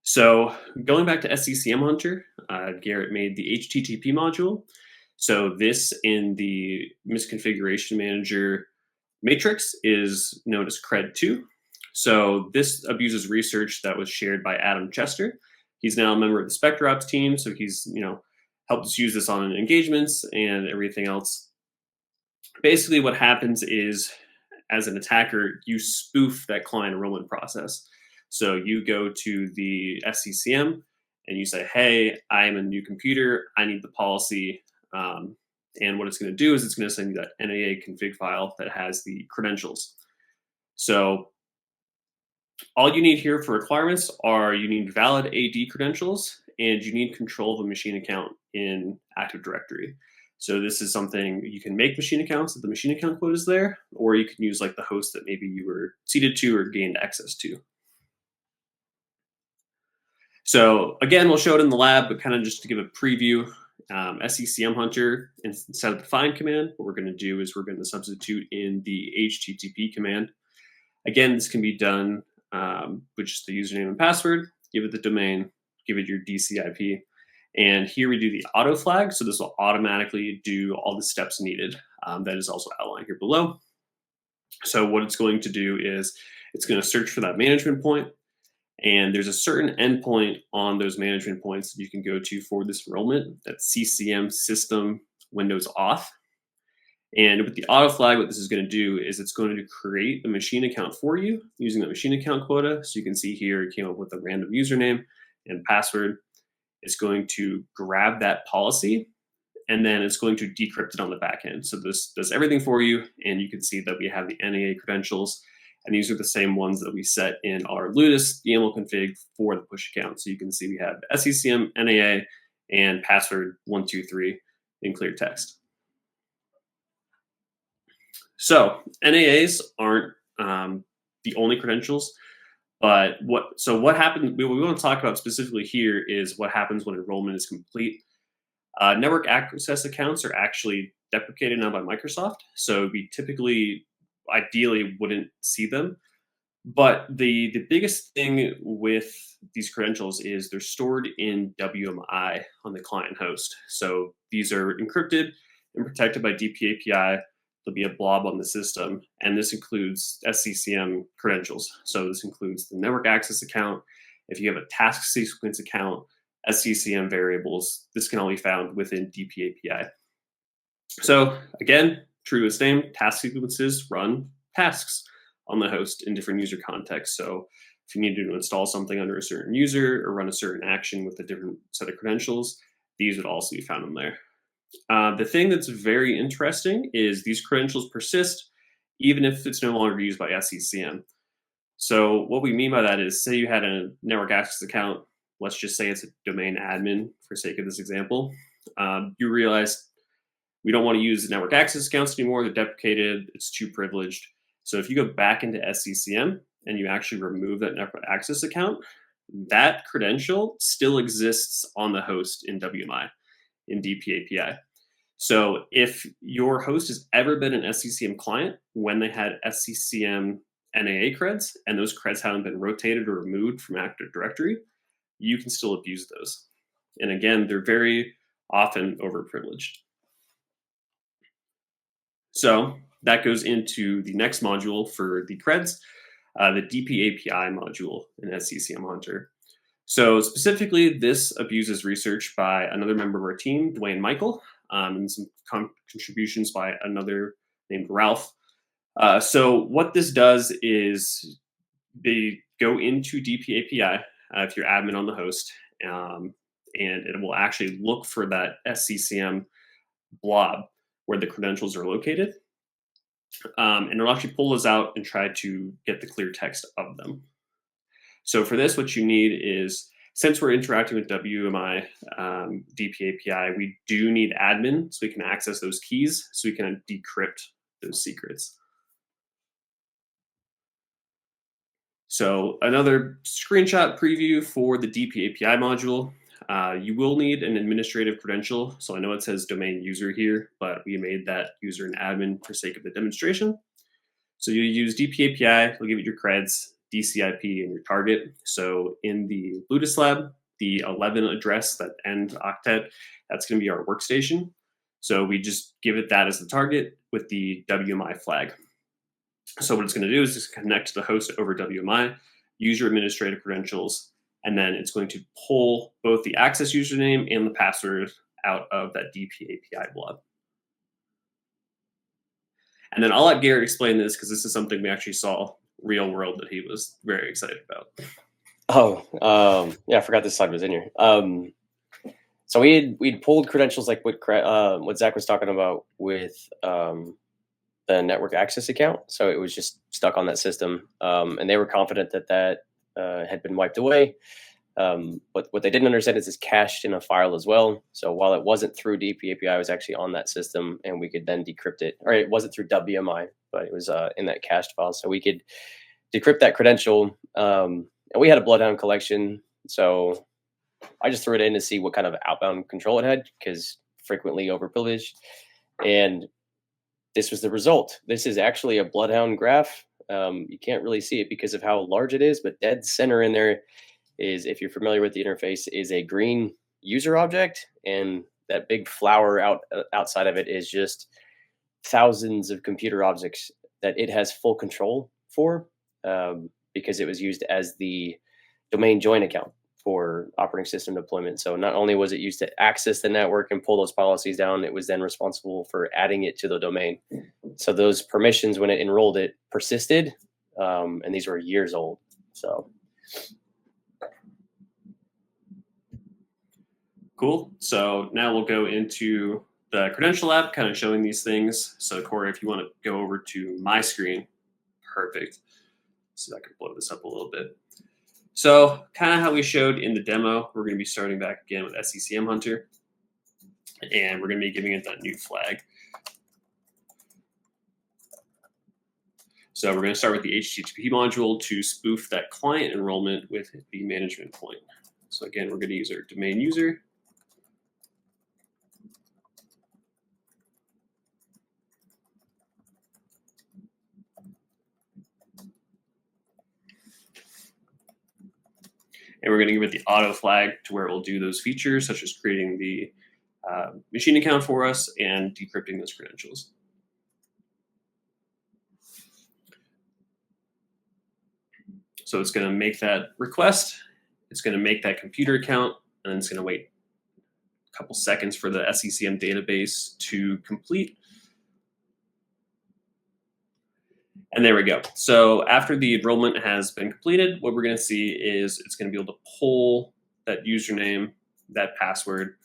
So going back to SCCM Hunter, Garrett made the HTTP module. So this in the Misconfiguration Manager matrix is known as CRED2. So this abuses research that was shared by Adam Chester. He's now a member of the SpecterOps team, so he's helped us use this on engagements and everything else. Basically, what happens is, as an attacker, you spoof that client enrollment process. So you go to the SCCM and you say, hey, I am a new computer. I need the policy. And what it's going to do is it's going to send you that NAA config file that has the credentials. So all you need here for requirements are you need valid AD credentials and you need control of a machine account in Active Directory. So this is something you can make machine accounts if the machine account quote is there, or you can use like the host that maybe you were seeded to or gained access to. So again, we'll show it in the lab, but kind of just to give a preview, SCCM Hunter, instead of the find command, what we're going to do is we're going to substitute in the HTTP command. Again, this can be done with just the username and password, give it the domain, give it your DCIP. And here we do the auto flag. So this will automatically do all the steps needed. That is also outlined here below. So what it's going to do is it's going to search for that management point. And there's a certain endpoint on those management points that you can go to for this enrollment. That's CCM system Windows auth. And with the auto flag, what this is going to do is it's going to create a machine account for you using the machine account quota. So you can see here it came up with a random username and password. It's going to grab that policy and then it's going to decrypt it on the back end. So this does everything for you. And you can see that we have the NAA credentials. And these are the same ones that we set in our Ludus YAML config for the push account. So you can see we have SCCM, NAA, and password 123 in clear text. So NAAs aren't the only credentials, but what happens, what we want to talk about specifically here is what happens when enrollment is complete. Network access accounts are actually deprecated now by Microsoft. So we typically, ideally, wouldn't see them. But the biggest thing with these credentials is they're stored in WMI on the client host. So these are encrypted and protected by DPAPI. There'll be a blob on the system, and this includes SCCM credentials. So this includes the network access account. If you have a task sequence account, SCCM variables, this can all be found within DPAPI. So again, true to its name, task sequences run tasks on the host in different user contexts. So if you need to install something under a certain user or run a certain action with a different set of credentials, these would also be found in there. The thing that's very interesting is these credentials persist even if it's no longer used by SCCM. So what we mean by that is, say you had a network access account, let's just say it's a domain admin for sake of this example. You realize we don't want to use the network access accounts anymore, they're deprecated, it's too privileged. So if you go back into SCCM and you actually remove that network access account, that credential still exists on the host in WMI, in DPAPI. So if your host has ever been an SCCM client when they had SCCM NAA creds and those creds haven't been rotated or removed from Active Directory, you can still abuse those. And again, they're very often overprivileged. So that goes into the next module for the creds, the DPAPI module in SCCM Hunter. So specifically, this abuses research by another member of our team, Dwayne Michael, and some contributions by another named Ralph. So what this does is they go into DPAPI if you're admin on the host, and it will actually look for that SCCM blob where the credentials are located. And it'll actually pull those out and try to get the clear text of them. So for this, what you need is, since we're interacting with WMI DPAPI, we do need admin so we can access those keys so we can decrypt those secrets. So another screenshot preview for the DPAPI module. You will need an administrative credential. So I know it says domain user here, but we made that user an admin for sake of the demonstration. So you use DPAPI, it'll give you your creds, DCIP, and your target. So in the Ludus lab, the 11 address, that end octet, that's going to be our workstation. So we just give it that as the target with the WMI flag. So what it's going to do is just connect to the host over WMI, use your administrative credentials, and then it's going to pull both the access username and the password out of that DP API blob. And then I'll let Garrett explain this because this is something we actually saw real world that he was very excited about. Yeah, I forgot this slide was in here. So we'd pulled credentials like what Zach was talking about with the network access account. So it was just stuck on that system, and they were confident that had been wiped away. But what they didn't understand is it's cached in a file as well. So while it wasn't through DP API, it was actually on that system, and we could then decrypt it. Or it wasn't through WMI, but it was in that cached file. So we could decrypt that credential. And we had a bloodhound collection, so I just threw it in to see what kind of outbound control it had, because frequently overprivileged. And this was the result. This is actually a bloodhound graph. You can't really see it because of how large it is, but dead center in there is, if you're familiar with the interface, is a green user object, and that big flower outside of it is just thousands of computer objects that it has full control for, because it was used as the domain join account for operating system deployment. So not only was it used to access the network and pull those policies down, it was then responsible for adding it to the domain. So those permissions, when it enrolled it, persisted, and these were years old. So cool. So now we'll go into the Credential app, kind of showing these things. So Corey, if you want to go over to my screen, perfect. So I can blow this up a little bit. So kind of how we showed in the demo, we're going to be starting back again with SCCM Hunter, and we're going to be giving it that new flag. So we're going to start with the HTTP module to spoof that client enrollment with the management point. So again, we're going to use our domain user. And we're going to give it the auto flag to where it will do those features, such as creating the machine account for us and decrypting those credentials. So it's going to make that request. It's going to make that computer account, and then it's going to wait a couple seconds for the SCCM database to complete. And there we go. So after the enrollment has been completed, what we're going to see is it's going to be able to pull that username, that password,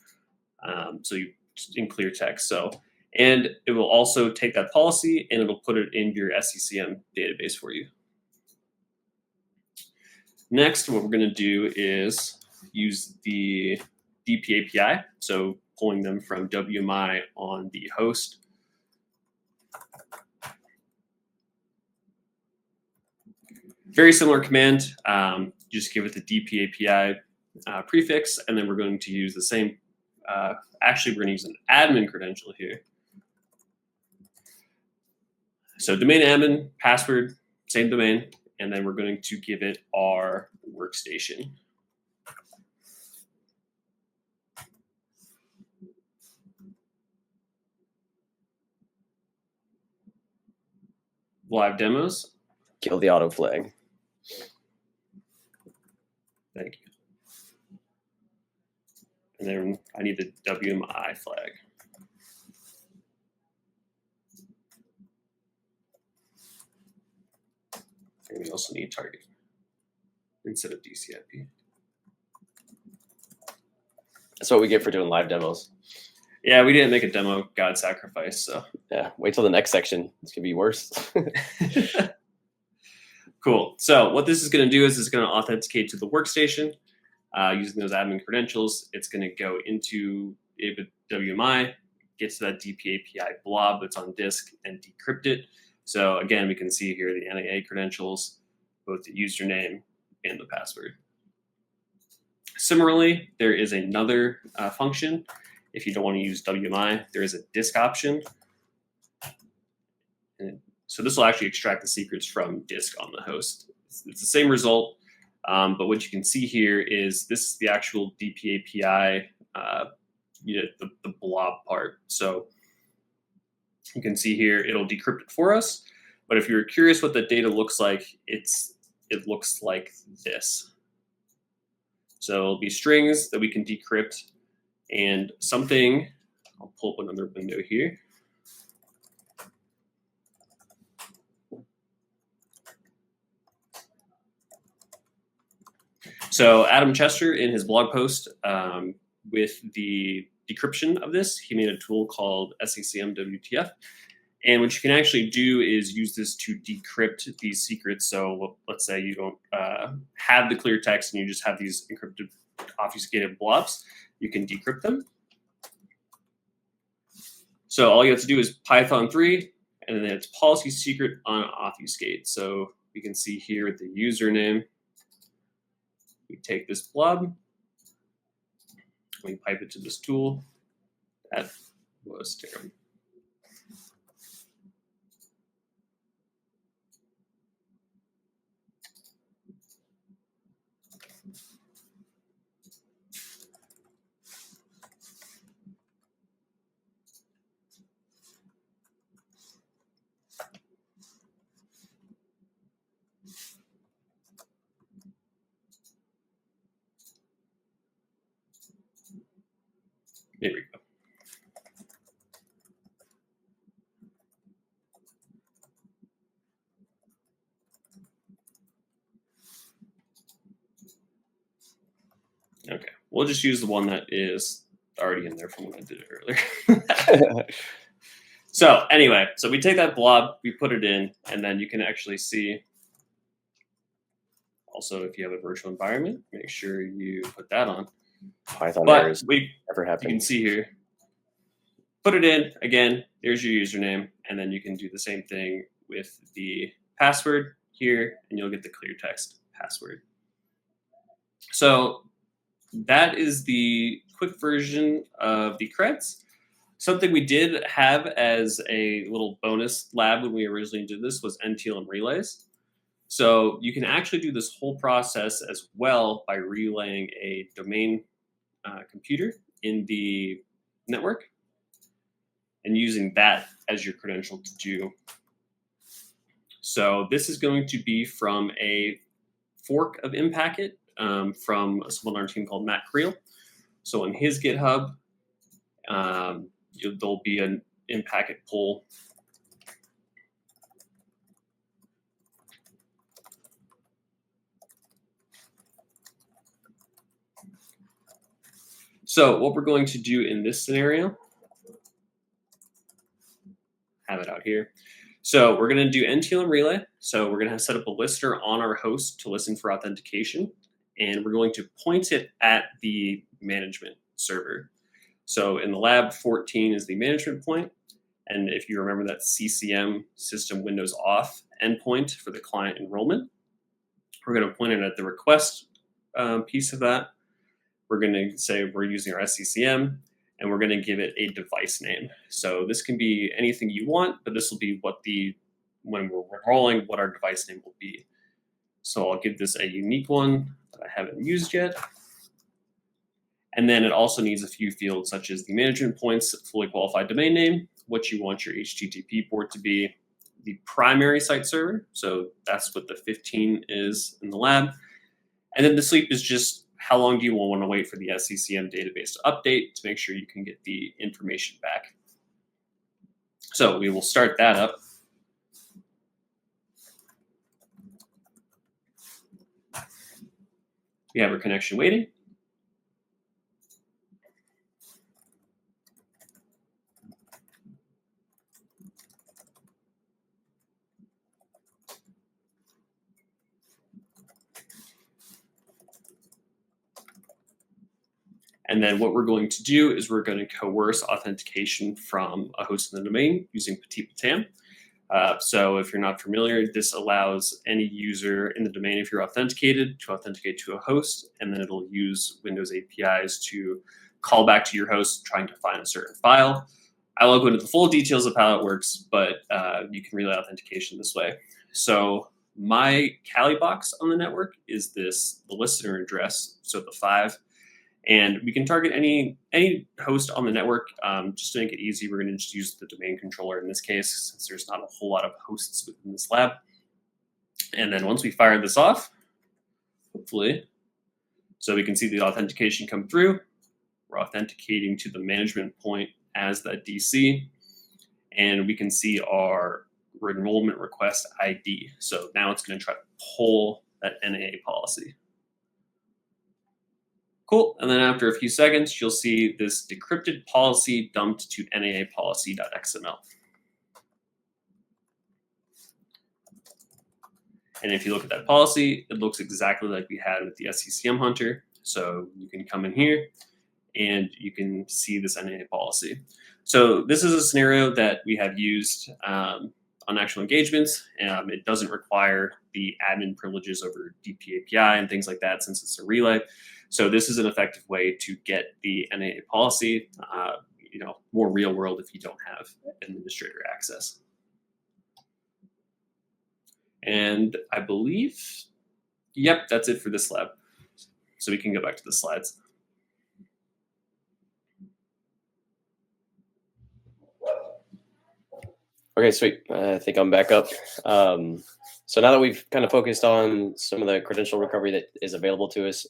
so you in clear text. So, and it will also take that policy and it'll put it in your SCCM database for you. Next, what we're going to do is use the DP API, so pulling them from WMI on the host. Very similar command, just give it the DP API prefix, and then we're going to use the same, actually we're going to use an admin credential here. So domain admin, password, same domain, and then we're going to give it our workstation. Live demos. Kill the auto flag. Thank you. And then I need the WMI flag. And we also need target instead of DCIP. That's what we get for doing live demos. Yeah, we didn't make a demo God sacrifice, so. Yeah, wait till the next section. This could be worse. Cool. So what this is going to do is it's going to authenticate to the workstation using those admin credentials. It's going to go into WMI, get to that DP API blob that's on disk, and decrypt it. So again, we can see here the NAA credentials, both the username and the password. Similarly, there is another function. If you don't want to use WMI, there is a disk option. And so this will actually extract the secrets from disk on the host. It's the same result, but what you can see here is this is the actual DP API, the blob part. So you can see here it'll decrypt it for us. But if you're curious what the data looks like, it looks like this. So it'll be strings that we can decrypt, And something, I'll pull up another window here. So Adam Chester, in his blog post with the decryption of this, he made a tool called SCCM WTF. And what you can actually do is use this to decrypt these secrets. So let's say you don't have the clear text and you just have these encrypted, obfuscated blobs. You can decrypt them. So all you have to do is Python 3, and then it's policy secret on obfuscate. So we can see here the username. We take this blob, we pipe it to this tool. That was terrible. There we go. Okay, we'll just use the one that is already in there from when I did it earlier. So anyway, so we take that blob, we put it in, and then you can actually see, also if you have a virtual environment, make sure you put that on. Python errors never You happen. can see here, put it in, again, there's your username, and then you can do the same thing with the password here, and you'll get the clear text password. So that is the quick version of the creds. Something we did have as a little bonus lab when we originally did this was NTLM relays. So you can actually do this whole process as well by relaying a domain computer in the network and using that as your credential to do. So this is going to be from a fork of Impacket from someone on our team called Matt Creel. So on his GitHub, there'll be an Impacket pull. So what we're going to do in this scenario, have it out here. So we're going to do NTLM relay. So we're going to set up a listener on our host to listen for authentication. And we're going to point it at the management server. So in the lab, 14 is the management point. And if you remember that CCM, system windows off endpoint for the client enrollment, we're going to point it at the request piece of that. We're going to say we're using our SCCM, and we're going to give it a device name. So this can be anything you want, but this will be what when we're enrolling, what our device name will be. So I'll give this a unique one that I haven't used yet. And then it also needs a few fields such as the management points, fully qualified domain name, what you want your HTTP port to be, the primary site server. So that's what the 15 is in the lab. And then the sleep is just how long do you want to wait for the SCCM database to update to make sure you can get the information back. So we will start that up. We have our connection waiting. And then what we're going to do is we're going to coerce authentication from a host in the domain using Petit Patam. So if you're not familiar, this allows any user in the domain, if you're authenticated, to authenticate to a host, and then it'll use Windows APIs to call back to your host trying to find a certain file. I won't go into the full details of how it works, but you can relay authentication this way. So my Kali box on the network is the listener address, so the 5. And we can target any host on the network. Just to make it easy, we're going to just use the domain controller in this case, since there's not a whole lot of hosts within this lab. And then once we fire this off, hopefully, so we can see the authentication come through. We're authenticating to the management point as that DC, and we can see our enrollment request ID. So now it's going to try to pull that NAA policy. Cool. And then after a few seconds, you'll see this decrypted policy dumped to NAA policy.xml. And if you look at that policy, it looks exactly like we had with the SCCM Hunter. So you can come in here and you can see this NAA policy. So this is a scenario that we have used on actual engagements. It doesn't require the admin privileges over DP API and things like that since it's a relay. So this is an effective way to get the NAA policy, more real world if you don't have administrator access. And I believe, yep, that's it for this lab. So we can go back to the slides. Okay, sweet. I think I'm back up. So now that we've kind of focused on some of the credential recovery that is available to us,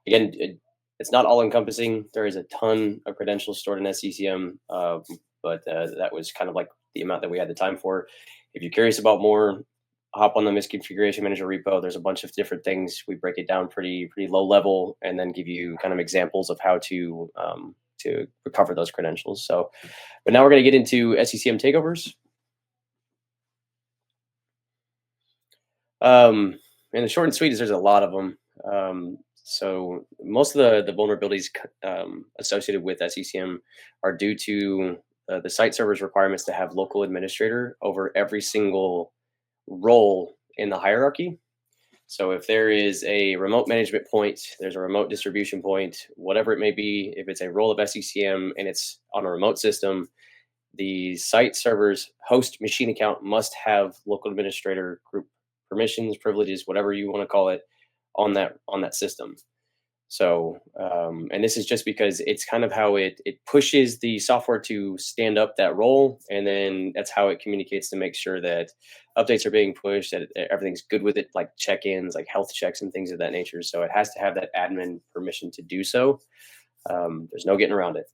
it's not all encompassing. There is a ton of credentials stored in SCCM, but that was kind of like the amount that we had the time for. If you're curious about more, hop on the misconfiguration manager repo. There's a bunch of different things. We break it down pretty low level, and then give you kind of examples of how to recover those credentials. So, but now we're going to get into SCCM takeovers. And the short and sweet is there's a lot of them. So most of the vulnerabilities associated with SCCM are due to the site server's requirements to have local administrator over every single role in the hierarchy. So if there is a remote management point, there's a remote distribution point, whatever it may be, if it's a role of SCCM and it's on a remote system, the site server's host machine account must have local administrator group permissions, privileges, whatever you want to call it, on that system. So, and this is just because it's kind of how it pushes the software to stand up that role, and then that's how it communicates to make sure that updates are being pushed, that everything's good with it, like check-ins, like health checks and things of that nature. So it has to have that admin permission to do so. There's no getting around it.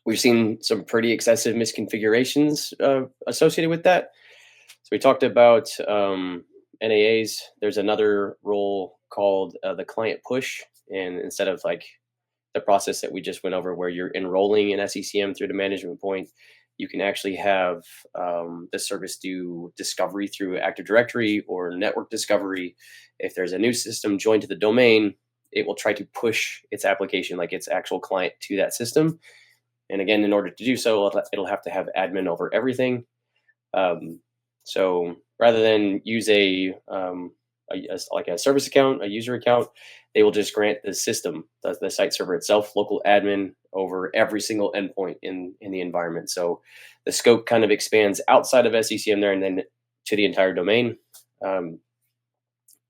We've seen some pretty excessive misconfigurations associated with that. So we talked about NAAs. There's another role called the client push, and instead of like the process that we just went over where you're enrolling in SCCM through the management point, you can actually have the service do discovery through Active Directory or network discovery. If there's a new system joined to the domain, it will try to push its application, like its actual client, to that system. And again, in order to do so, it'll have to have admin over everything. So rather than use like a service account, a user account, they will just grant the system, the site server itself, local admin over every single endpoint in the environment. So the scope kind of expands outside of SCCM there and then to the entire domain.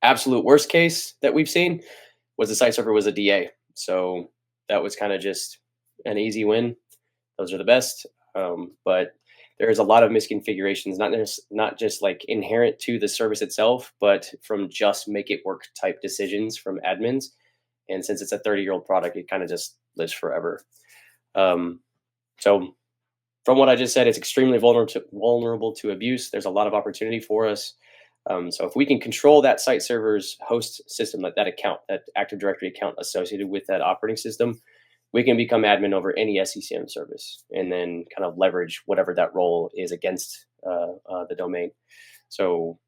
Absolute worst case that we've seen was the site server was a DA. So that was kind of just an easy win. Those are the best. But there's a lot of misconfigurations, not just like inherent to the service itself, but from just make it work type decisions from admins. And since it's a 30-year-old product, it kind of just lives forever. So from what I just said, it's extremely vulnerable to abuse. There's a lot of opportunity for us. So if we can control that site server's host system, that account, that Active Directory account associated with that operating system, we can become admin over any SCCM service and then kind of leverage whatever that role is against the domain. So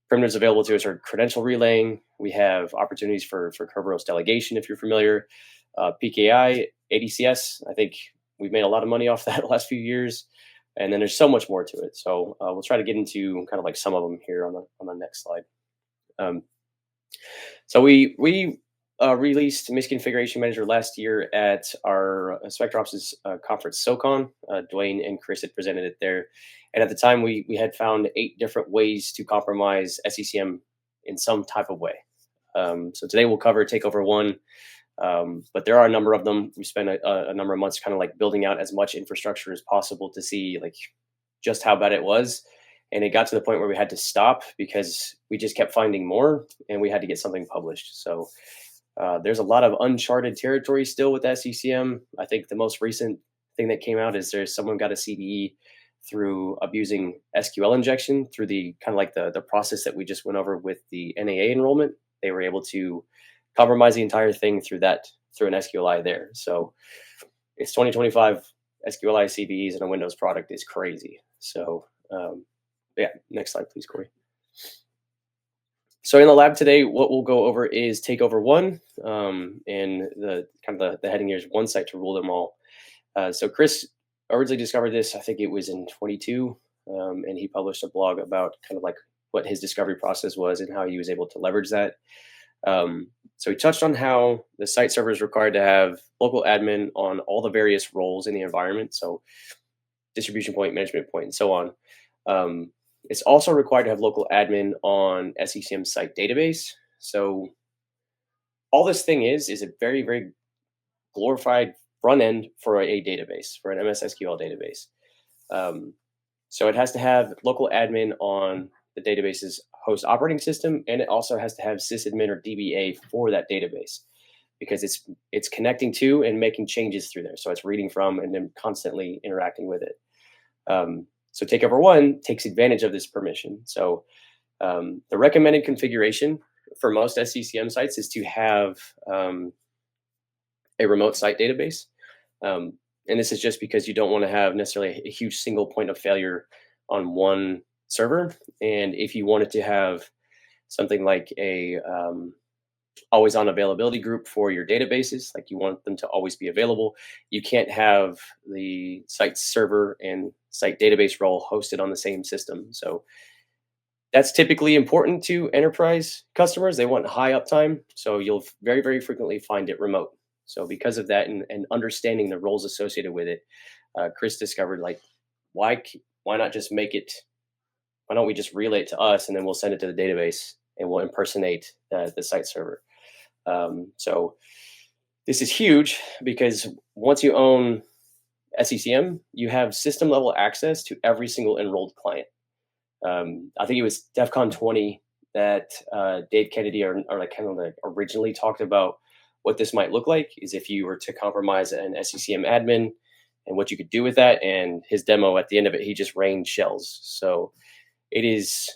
primitives available to us are credential relaying. We have opportunities for Kerberos delegation, if you're familiar. PKI, ADCS, I think we've made a lot of money off that the last few years. And then there's so much more to it. So we'll try to get into kind of like some of them here on the next slide. So we released Misconfiguration Manager last year at our SpecterOps conference, SoCon. Dwayne and Chris had presented it there. And at the time, we had found 8 different ways to compromise SCCM in some type of way. So today we'll cover takeover 1, but there are a number of them. We spent a number of months kind of like building out as much infrastructure as possible to see like just how bad it was. And it got to the point where we had to stop because we just kept finding more and we had to get something published. So There's a lot of uncharted territory still with SCCM. I think the most recent thing that came out is there's someone got a CVE through abusing SQL injection through the kind of like the process that we just went over with the NAA enrollment. They were able to compromise the entire thing through an SQLI there. So it's 2025. SQLI CVEs in a Windows product is crazy. So yeah, next slide, please, Corey. So in the lab today, what we'll go over is takeover one, and the heading here is one site to rule them all. So Chris originally discovered this, I think it was in 22, and he published a blog about kind of like what his discovery process was and how he was able to leverage that. So he touched on how the site server is required to have local admin on all the various roles in the environment, so distribution point, management point, and so on. It's also required to have local admin on SCCM site database. So all this thing is a very, very glorified front end for a database, for an MS SQL database. So it has to have local admin on the database's host operating system, and it also has to have sysadmin or DBA for that database, because it's connecting to and making changes through there. So it's reading from and then constantly interacting with it. So takeover one takes advantage of this permission. So the recommended configuration for most SCCM sites is to have a remote site database. And this is just because you don't want to have necessarily a huge single point of failure on one server. And if you wanted to have something like a always on availability group for your databases, like you want them to always be available, you can't have the site server and site database role hosted on the same system. So that's typically important to enterprise customers. They want high uptime. So you'll very, very frequently find it remote. So because of that and understanding the roles associated with it, Chris discovered, like, why not just make it, why don't we just relay it to us and then we'll send it to the database and we'll impersonate the site server. So this is huge because once you own SCCM, you have system level access to every single enrolled client. I think it was DEF CON 20 that Dave Kennedy or like kind of like originally talked about what this might look like, is if you were to compromise an SCCM admin and what you could do with that. And his demo at the end of it, he just rained shells. So it is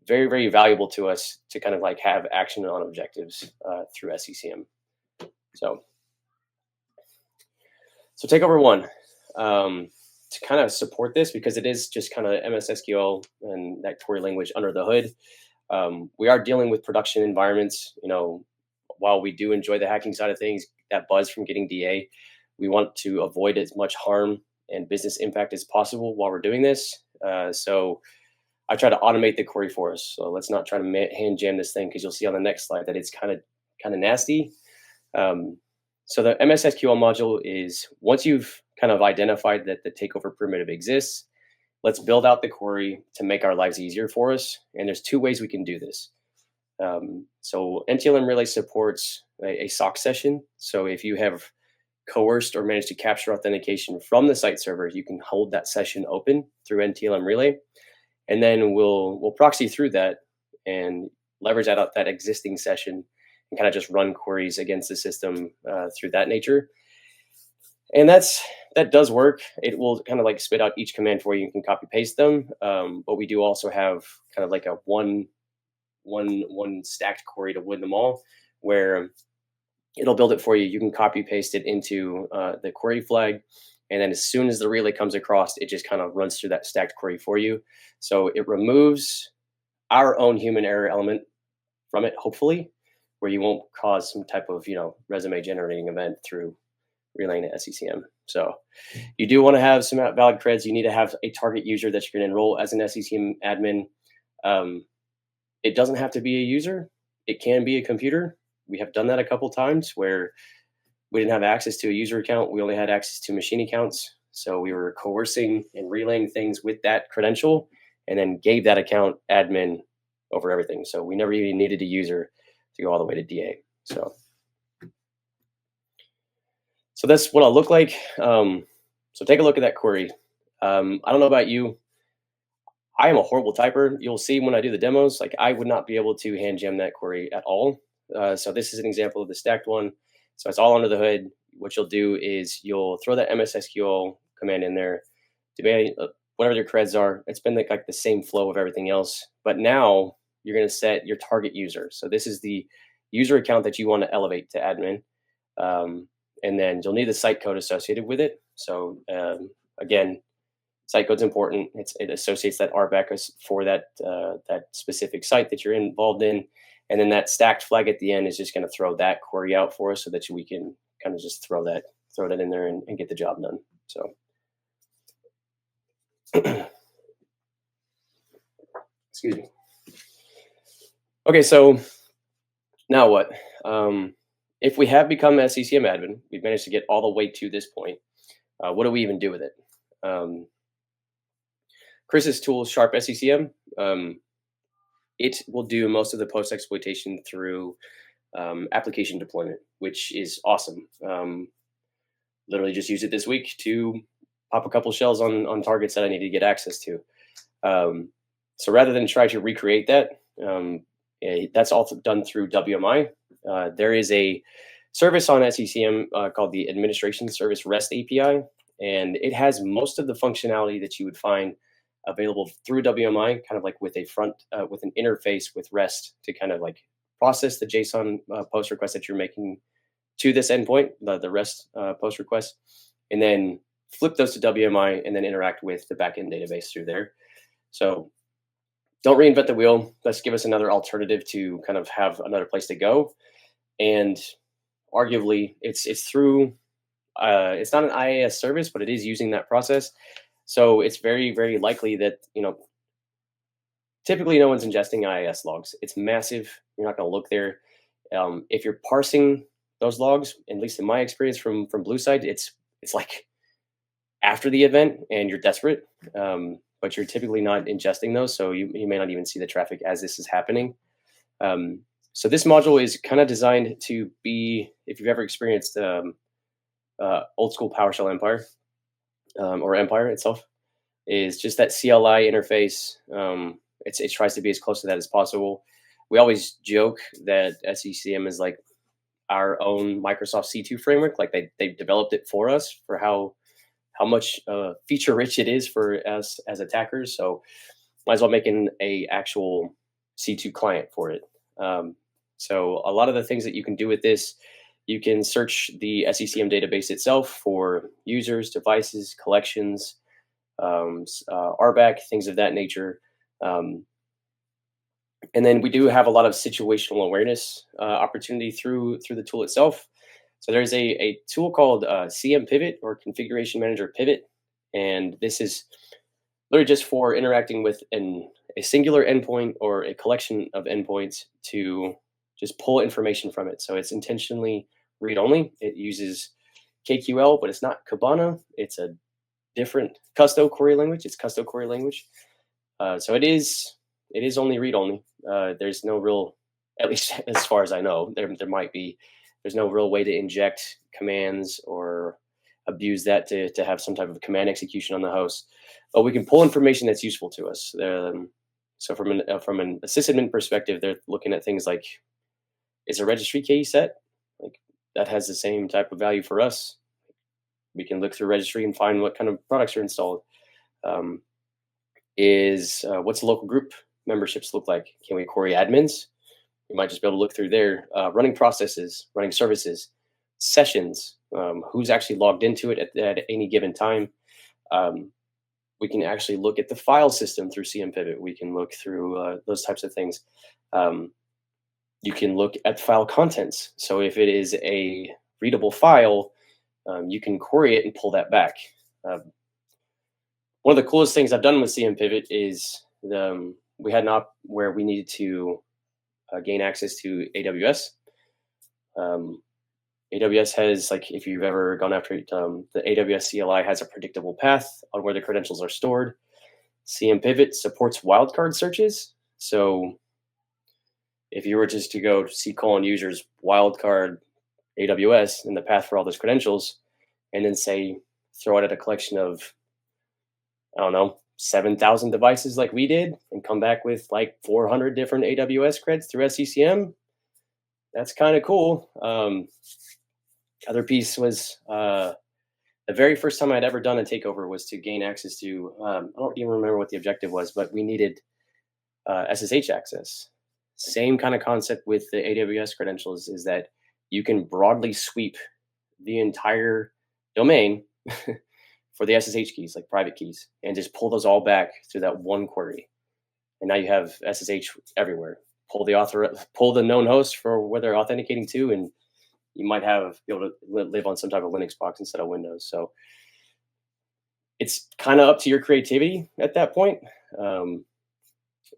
very, very valuable to us to kind of like have action on objectives through SCCM. So takeover one, to kind of support this, because it is just kind of MS SQL and that query language under the hood. We are dealing with production environments. You know, while we do enjoy the hacking side of things, that buzz from getting DA, we want to avoid as much harm and business impact as possible while we're doing this. So I try to automate the query for us. So let's not try to hand jam this thing, because you'll see on the next slide that it's kind of nasty. So the MS SQL module is, once you've kind of identified that the takeover primitive exists, let's build out the query to make our lives easier for us. And there's two ways we can do this. So NTLM Relay supports a SOC session. So if you have coerced or managed to capture authentication from the site server, you can hold that session open through NTLM Relay. And then we'll proxy through that and leverage that existing session and kind of just run queries against the system through that nature. And that does work. It will kind of like spit out each command for you. You can copy paste them. But we do also have kind of like a one stacked query to win them all, where it'll build it for you. You can copy paste it into the query flag. And then as soon as the relay comes across, it just kind of runs through that stacked query for you. So it removes our own human error element from it, hopefully, where you won't cause some type of, resume generating event through relaying to SCCM. So you do want to have some valid creds. You need to have a target user that you can enroll as an SCCM admin. It doesn't have to be a user. It can be a computer. We have done that a couple times where we didn't have access to a user account. We only had access to machine accounts. So we were coercing and relaying things with that credential and then gave that account admin over everything. So we never even needed a user to go all the way to DA. So that's what I'll look like. So take a look at that query. I don't know about you. I am a horrible typer. You'll see when I do the demos, like I would not be able to hand jam that query at all. So this is an example of the stacked one. So it's all under the hood. What you'll do is you'll throw that MSSQL command in there, depending whatever your creds are. It's been like the same flow of everything else, but now you're going to set your target user. So this is the user account that you want to elevate to admin, and then you'll need the site code associated with it. So again, site code's important. It associates that RBAC for that that specific site that you're involved in, and then that stacked flag at the end is just going to throw that query out for us so that we can kind of just throw that in there and get the job done. So. Excuse me. Okay, so now what? If we have become SCCM admin, we've managed to get all the way to this point. What do we even do with it? Chris's tool, Sharp SCCM, it will do most of the post-exploitation through application deployment, which is awesome. Literally just used it this week to pop a couple shells on targets that I need to get access to. So rather than try to recreate that, that's all done through WMI. There is a service on SCCM called the Administration Service REST API, and it has most of the functionality that you would find available through WMI, kind of like with a with an interface with REST to kind of like process the JSON post request that you're making to this endpoint, the REST post request, and then flip those to WMI and then interact with the backend database through there. So don't reinvent the wheel. Let's give us another alternative to kind of have another place to go. And arguably, it's through, it's not an IAS service, but it is using that process. So it's very, very likely that, typically no one's ingesting IAS logs. It's massive. You're not going to look there. If you're parsing those logs, at least in my experience from Blueside, it's like after the event and you're desperate. But you're typically not ingesting those, so you may not even see the traffic as this is happening. So this module is kind of designed to be, if you've ever experienced old school PowerShell Empire, or Empire itself, is just that CLI interface. It tries to be as close to that as possible. We always joke that SCCM is like our own Microsoft C2 framework, like they've developed it for us for how much feature rich it is for us as attackers. So might as well make an actual C2 client for it. So a lot of the things that you can do with this, you can search the SCCM database itself for users, devices, collections, RBAC, things of that nature. And then we do have a lot of situational awareness opportunity through the tool itself. So there's a tool called CM Pivot, or Configuration Manager Pivot, and this is literally just for interacting with a singular endpoint or a collection of endpoints to just pull information from it. So it's intentionally read-only. It uses KQL, but it's not Kibana. It's a different custo query language. It's custo query language. So it is only read-only. There's no real, at least as far as I know, there might be. There's no real way to inject commands or abuse that to have some type of command execution on the host. But we can pull information that's useful to us. So from an sysadmin perspective, they're looking at things like, is a registry key set? Like that has the same type of value for us. We can look through registry and find what kind of products are installed. What's the local group memberships look like? Can we query admins? You might just be able to look through there, running processes, running services, sessions, who's actually logged into it at any given time. We can actually look at the file system through CM Pivot. We can look through those types of things. You can look at file contents. So if it is a readable file, you can query it and pull that back. One of the coolest things I've done with CM Pivot is we had an op where we needed to gain access to AWS. AWS has, like, if you've ever gone after it, the AWS CLI has a predictable path on where the credentials are stored. CM Pivot supports wildcard searches. So if you were just to go users wildcard AWS and the path for all those credentials, and then say, throw it at a collection of, I don't know, 7,000 devices like we did, and come back with like 400 different AWS creds through SCCM, that's kind of cool. Other piece was the very first time I'd ever done a takeover was to gain access to, I don't even remember what the objective was, but we needed SSH access. Same kind of concept with the AWS credentials is that you can broadly sweep the entire domain for the SSH keys, like private keys, and just pull those all back through that one query. And now you have SSH everywhere. Pull the known host for where they're authenticating to, and you might be able to live on some type of Linux box instead of Windows. So it's kind of up to your creativity at that point.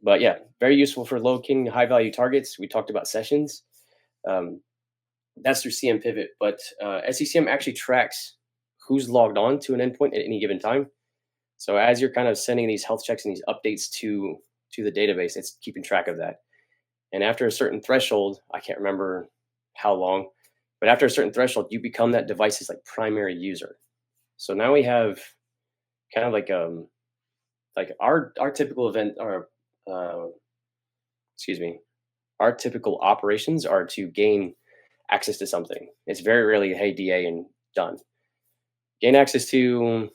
But yeah, very useful for low-king, high-value targets. We talked about sessions. That's through CM Pivot, but SCCM actually tracks who's logged on to an endpoint at any given time. So as you're kind of sending these health checks and these updates to the database, it's keeping track of that. And after a certain threshold, I can't remember how long, but after a certain threshold, you become that device's like primary user. So now we have kind of like our typical event, or our typical operations are to gain access to something. It's very rarely, hey, DA and done. Gain access to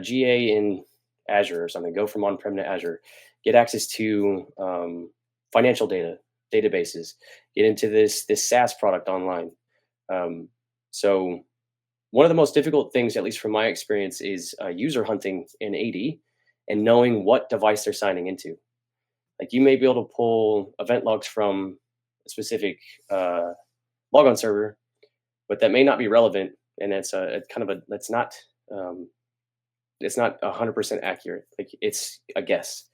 GA in Azure or something. Go from on-prem to Azure. Get access to financial databases. Get into this SaaS product online. So one of the most difficult things, at least from my experience, is user hunting in AD and knowing what device they're signing into. Like you may be able to pull event logs from a specific logon server, but that may not be relevant, and it's it's not 100% accurate. Like it's a guess.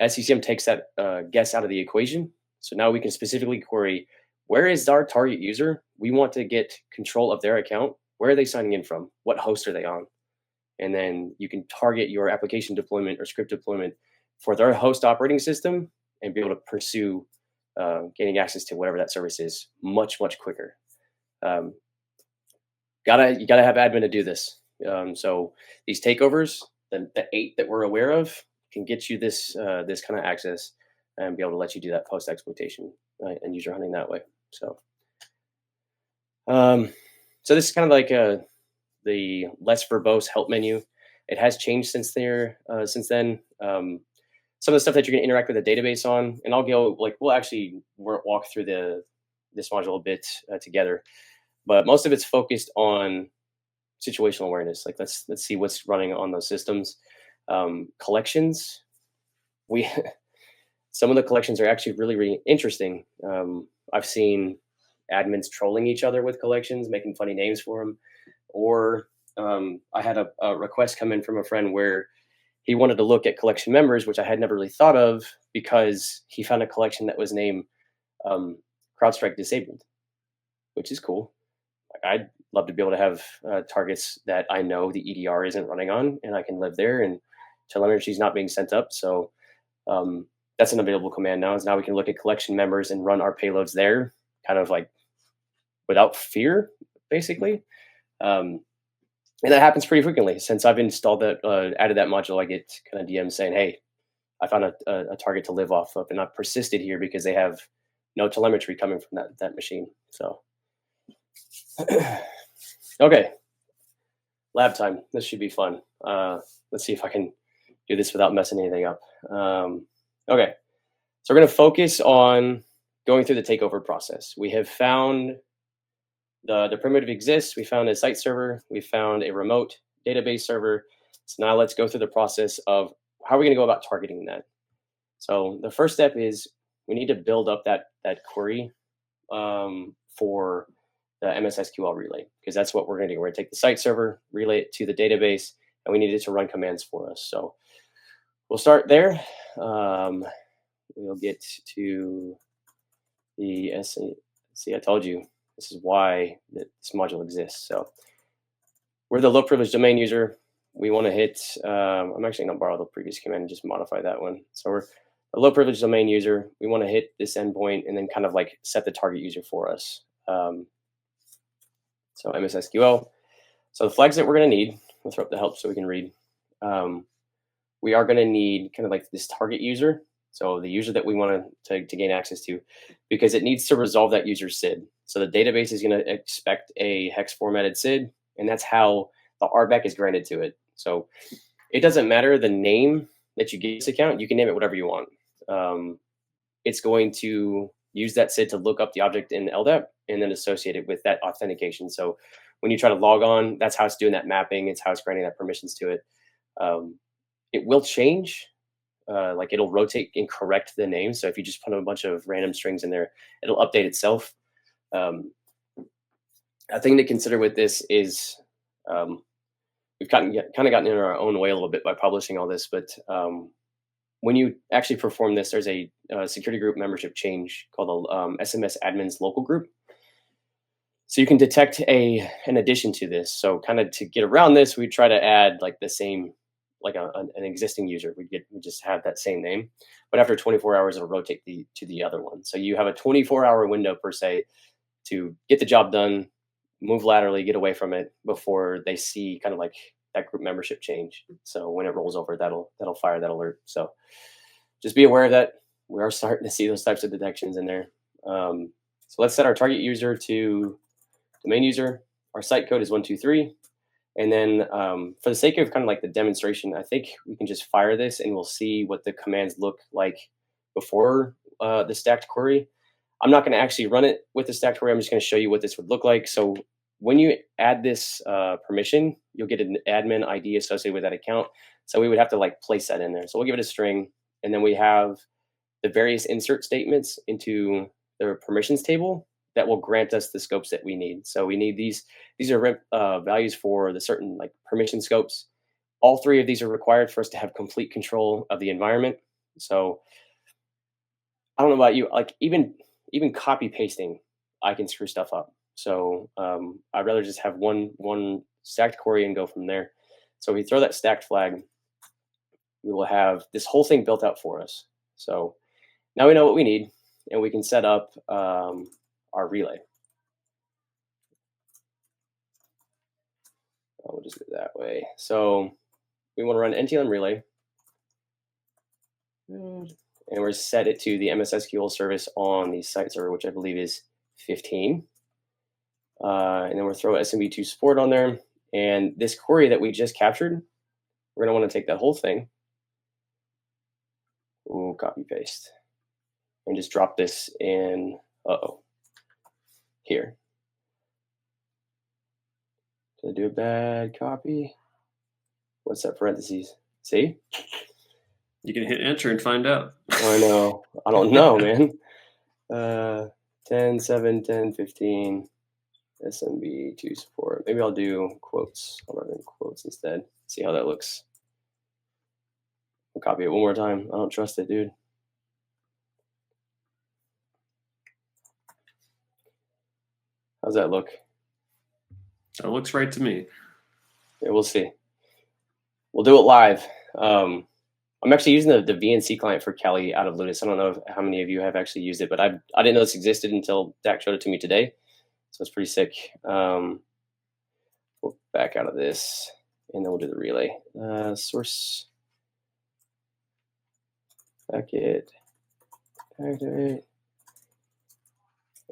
SCCM takes that guess out of the equation, so now we can specifically query where is our target user. We want to get control of their account. Where are they signing in from? What host are they on? And then you can target your application deployment or script deployment for their host operating system and be able to pursue gaining access to whatever that service is much quicker. You gotta have admin to do this. So these takeovers, the 8 that we're aware of, can get you this kind of access and be able to let you do that post-exploitation and user hunting that way. So this is kind of like the less verbose help menu. It has changed since then. Some of the stuff that you're going to interact with the database on, and I'll go we'll actually walk through this module a bit together, but most of it's focused on situational awareness. Like let's see what's running on those systems. Collections, some of the collections are actually really interesting. I've seen admins trolling each other with collections, making funny names for them, or I had a request come in from a friend where he wanted to look at collection members, which I had never really thought of, because he found a collection that was named CrowdStrike Disabled, which is cool. Like, I'd love to be able to have targets that I know the EDR isn't running on, and I can live there, and telemetry is not being sent up. So that's an available command now. Is now we can look at collection members and run our payloads there, kind of like without fear, basically. And that happens pretty frequently. Since I've installed that, added that module, I get kind of DMs saying, hey, I found a target to live off of, and I've persisted here because they have no telemetry coming from that machine. So, okay, lab time. This should be fun. Let's see if I can do this without messing anything up. Okay, so we're going to focus on going through the takeover process. We have found the primitive exists. We found a site server. We found a remote database server. So now let's go through the process of how are we going to go about targeting that. So the first step is we need to build up that query for the MS SQL relay, because that's what we're going to do. We're going to take the site server, relay it to the database, and we need it to run commands for us. So we'll start there. We'll get to the See, I told you this is why this module exists. So we're the low privilege domain user. We want to hit, I'm actually going to borrow the previous command and just modify that one. So we're a low privilege domain user. We want to hit this endpoint and then kind of like set the target user for us. So MS SQL. So the flags that we're going to need, let's throw up the help so we can read. We are going to need kind of like this target user. So the user that we want to gain access to, because it needs to resolve that user SID. So the database is going to expect a hex formatted SID, and that's how the RBAC is granted to it. So it doesn't matter the name that you give this account, you can name it whatever you want. It's going to use that SID to look up the object in LDAP and then associate it with that authentication. So when you try to log on, that's how it's doing that mapping. It's how it's granting that permissions to it. It will change. Like it'll rotate and correct the name. So if you just put a bunch of random strings in there, it'll update itself. A thing to consider with this is we've kind of gotten in our own way a little bit by publishing all this, but when you actually perform this, there's a security group membership change called a SMS admins local group. So you can detect an addition to this. So kind of to get around this, we try to add like the same, like an existing user. We just have that same name, but after 24 hours, it'll rotate to the other one. So you have a 24-hour window per se to get the job done, move laterally, get away from it before they see kind of like that group membership change. So when it rolls over, that'll fire that alert. So just be aware of that. We are starting to see those types of detections in there. So let's set our target user to domain user. Our site code is 123. And then for the sake of kind of like the demonstration, I think we can just fire this and we'll see what the commands look like before the stacked query. I'm not going to actually run it with the stacked query. I'm just going to show you what this would look like. So when you add this permission, you'll get an admin ID associated with that account. So we would have to like place that in there. So we'll give it a string, and then we have the various insert statements into the permissions table that will grant us the scopes that we need. So we need these are values for the certain like permission scopes. All three of these are required for us to have complete control of the environment. So I don't know about you, like even copy pasting, I can screw stuff up. So I'd rather just have one stacked query and go from there. So we throw that stacked flag, we will have this whole thing built out for us. So now we know what we need, and we can set up our relay. We'll just do it that way. So we want to run NTLM relay, and we're set it to the MSSQL service on the site server, which I believe is 15. And then we'll throw SMB2 support on there. And this query that we just captured, we're going to want to take that whole thing. Ooh, copy paste. And just drop this in, here. Did I do a bad copy? What's that parentheses? See? You can hit enter and find out. I know. I don't know, man. 10, 7, 10, 15. SMB2 support. Maybe I'll do quotes. I'll run in quotes instead. See how that looks. I'll copy it one more time. I don't trust it, dude. How's that look? That looks right to me. Yeah, we'll see. We'll do it live. I'm actually using the VNC client for Kali out of Ludus. I don't know how many of you have actually used it, but I didn't know this existed until Dak showed it to me today. So it's pretty sick. We'll back out of this, and then we'll do the relay. Source packet activate,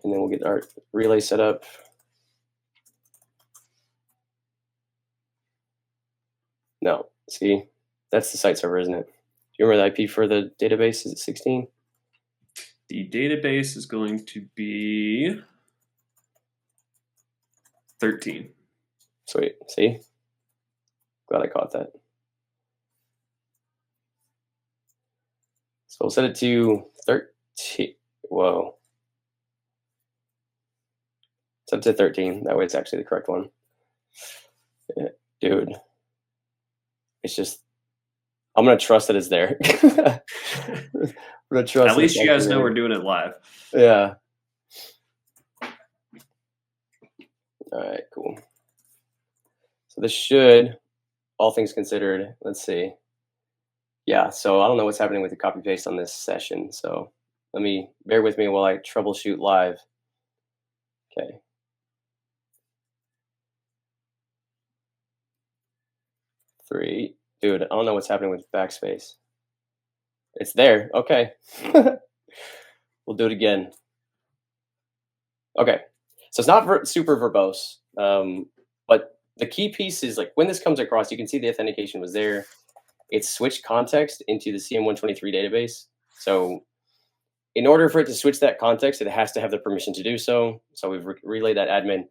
and then we'll get our relay set up. No, see, that's the site server, isn't it? Do you remember the IP for the database? Is it 16? The database is going to be 13. Sweet. See? Glad I caught that. So we'll set it to 13. Whoa. Set it to 13. That way it's actually the correct one. Yeah, dude. It's just, I'm going to trust that it's there. I'm going to trust. At least you guys know we're doing it live. Yeah. All right, cool. So this should, all things considered, let's see. Yeah, so I don't know what's happening with the copy paste on this session. So bear with me while I troubleshoot live. Okay. Three. Dude, I don't know what's happening with backspace. It's there. Okay. We'll do it again. Okay. So it's not super verbose, but the key piece is like when this comes across, you can see the authentication was there. It's switched context into the CM123 database. So in order for it to switch that context, it has to have the permission to do so. So we've relayed that admin,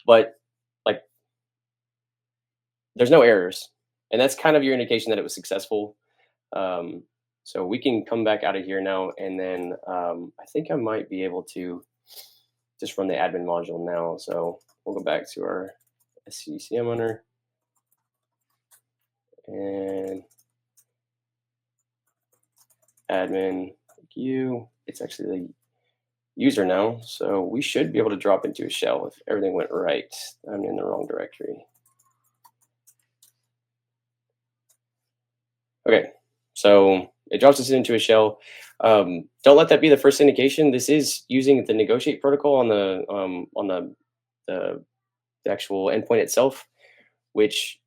but like there's no errors, and that's kind of your indication that it was successful. So we can come back out of here now, and then I think I might be able to just run the admin module now. So we'll go back to our SCCM owner and admin you. It's actually the user now, so we should be able to drop into a shell if everything went right. I'm in the wrong directory. Okay, so it drops us into a shell. Don't let that be the first indication. This is using the negotiate protocol on the actual endpoint itself, which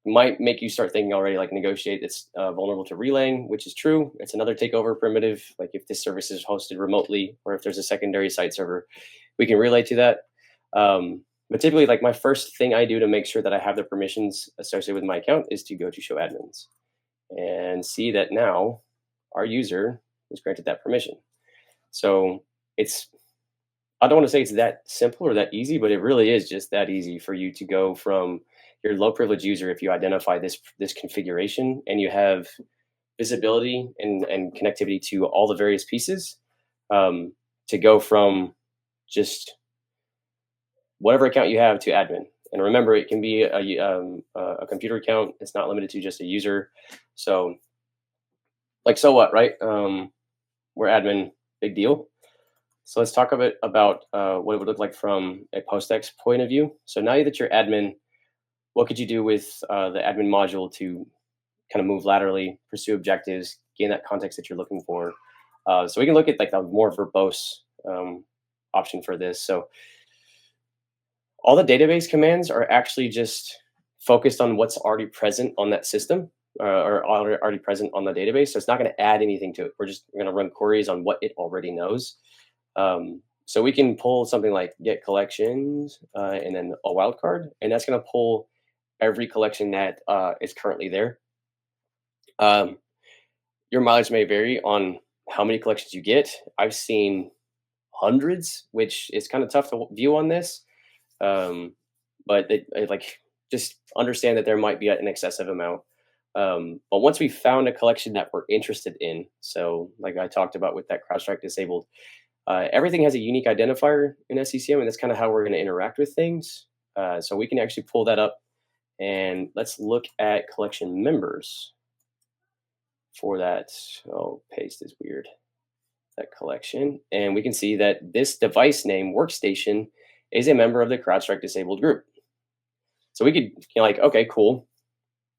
might make you start thinking already like negotiate. It's vulnerable to relaying, which is true. It's another takeover primitive. Like if this service is hosted remotely or if there's a secondary site server, we can relay to that. But typically, like my first thing I do to make sure that I have the permissions associated with my account is to go to show admins and see that now our user was granted that permission. So it's, I don't want to say it's that simple or that easy, but it really is just that easy for you to go from your low privilege user, if you identify this configuration and you have visibility and connectivity to all the various pieces, to go from just whatever account you have to admin. And remember, it can be a computer account. It's not limited to just a user. So like, so what, right? We're admin, big deal. So let's talk a bit about what it would look like from a post-ex point of view. So now that you're admin, what could you do with the admin module to kind of move laterally, pursue objectives, gain that context that you're looking for? So we can look at like the more verbose option for this. So all the database commands are actually just focused on what's already present on that system or already present on the database. So it's not going to add anything to it. We're going to run queries on what it already knows. So we can pull something like get collections and then a wildcard, and that's going to pull every collection that is currently there. Your mileage may vary on how many collections you get. I've seen hundreds, which is kind of tough to view on this. But it like just understand that there might be an excessive amount. But once we found a collection that we're interested in, so like I talked about with that CrowdStrike disabled, everything has a unique identifier in SCCM, and that's kind of how we're going to interact with things. So we can actually pull that up, and let's look at collection members for that. Oh, paste is weird. That collection, and we can see that this device name workstation is a member of the CrowdStrike disabled group. So we could like, okay, cool,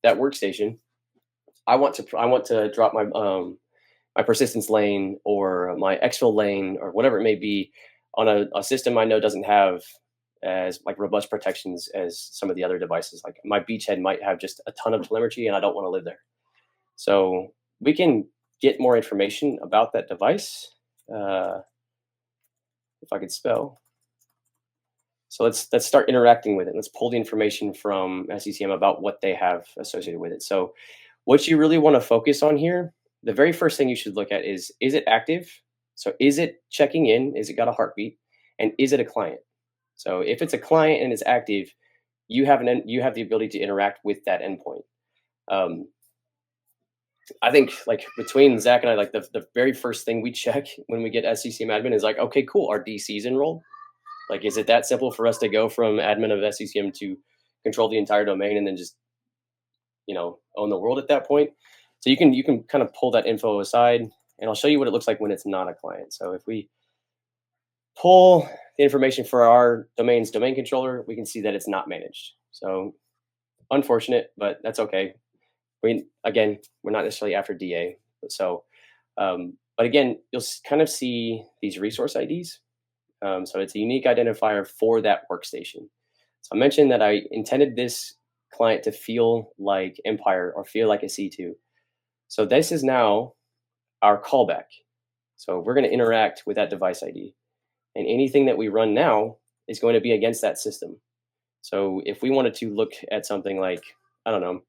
that workstation. I want to drop my my persistence lane or my exfil lane or whatever it may be on a system I know doesn't have as like robust protections as some of the other devices. Like my beachhead might have just a ton of telemetry and I don't want to live there. So we can get more information about that device. If I could spell. So let's start interacting with it. Let's pull the information from SCCM about what they have associated with it. So what you really want to focus on here, the very first thing you should look at is it active? So is it checking in? Is it got a heartbeat? And is it a client? So if it's a client and it's active, you have the ability to interact with that endpoint. I think like between Zach and I, like the very first thing we check when we get SCCM admin is like, okay, cool, our DC's enrolled. Like, is it that simple for us to go from admin of SCCM to control the entire domain and then just, own the world at that point? So you can kind of pull that info aside, and I'll show you what it looks like when it's not a client. So if we pull the information for our domain's domain controller, we can see that it's not managed. So unfortunate, but that's okay. We're not necessarily after DA, but again, you'll kind of see these resource IDs. So it's a unique identifier for that workstation. So I mentioned that I intended this client to feel like Empire or feel like a C2. So this is now our callback. So we're going to interact with that device ID. And anything that we run now is going to be against that system. So if we wanted to look at something like, I don't know,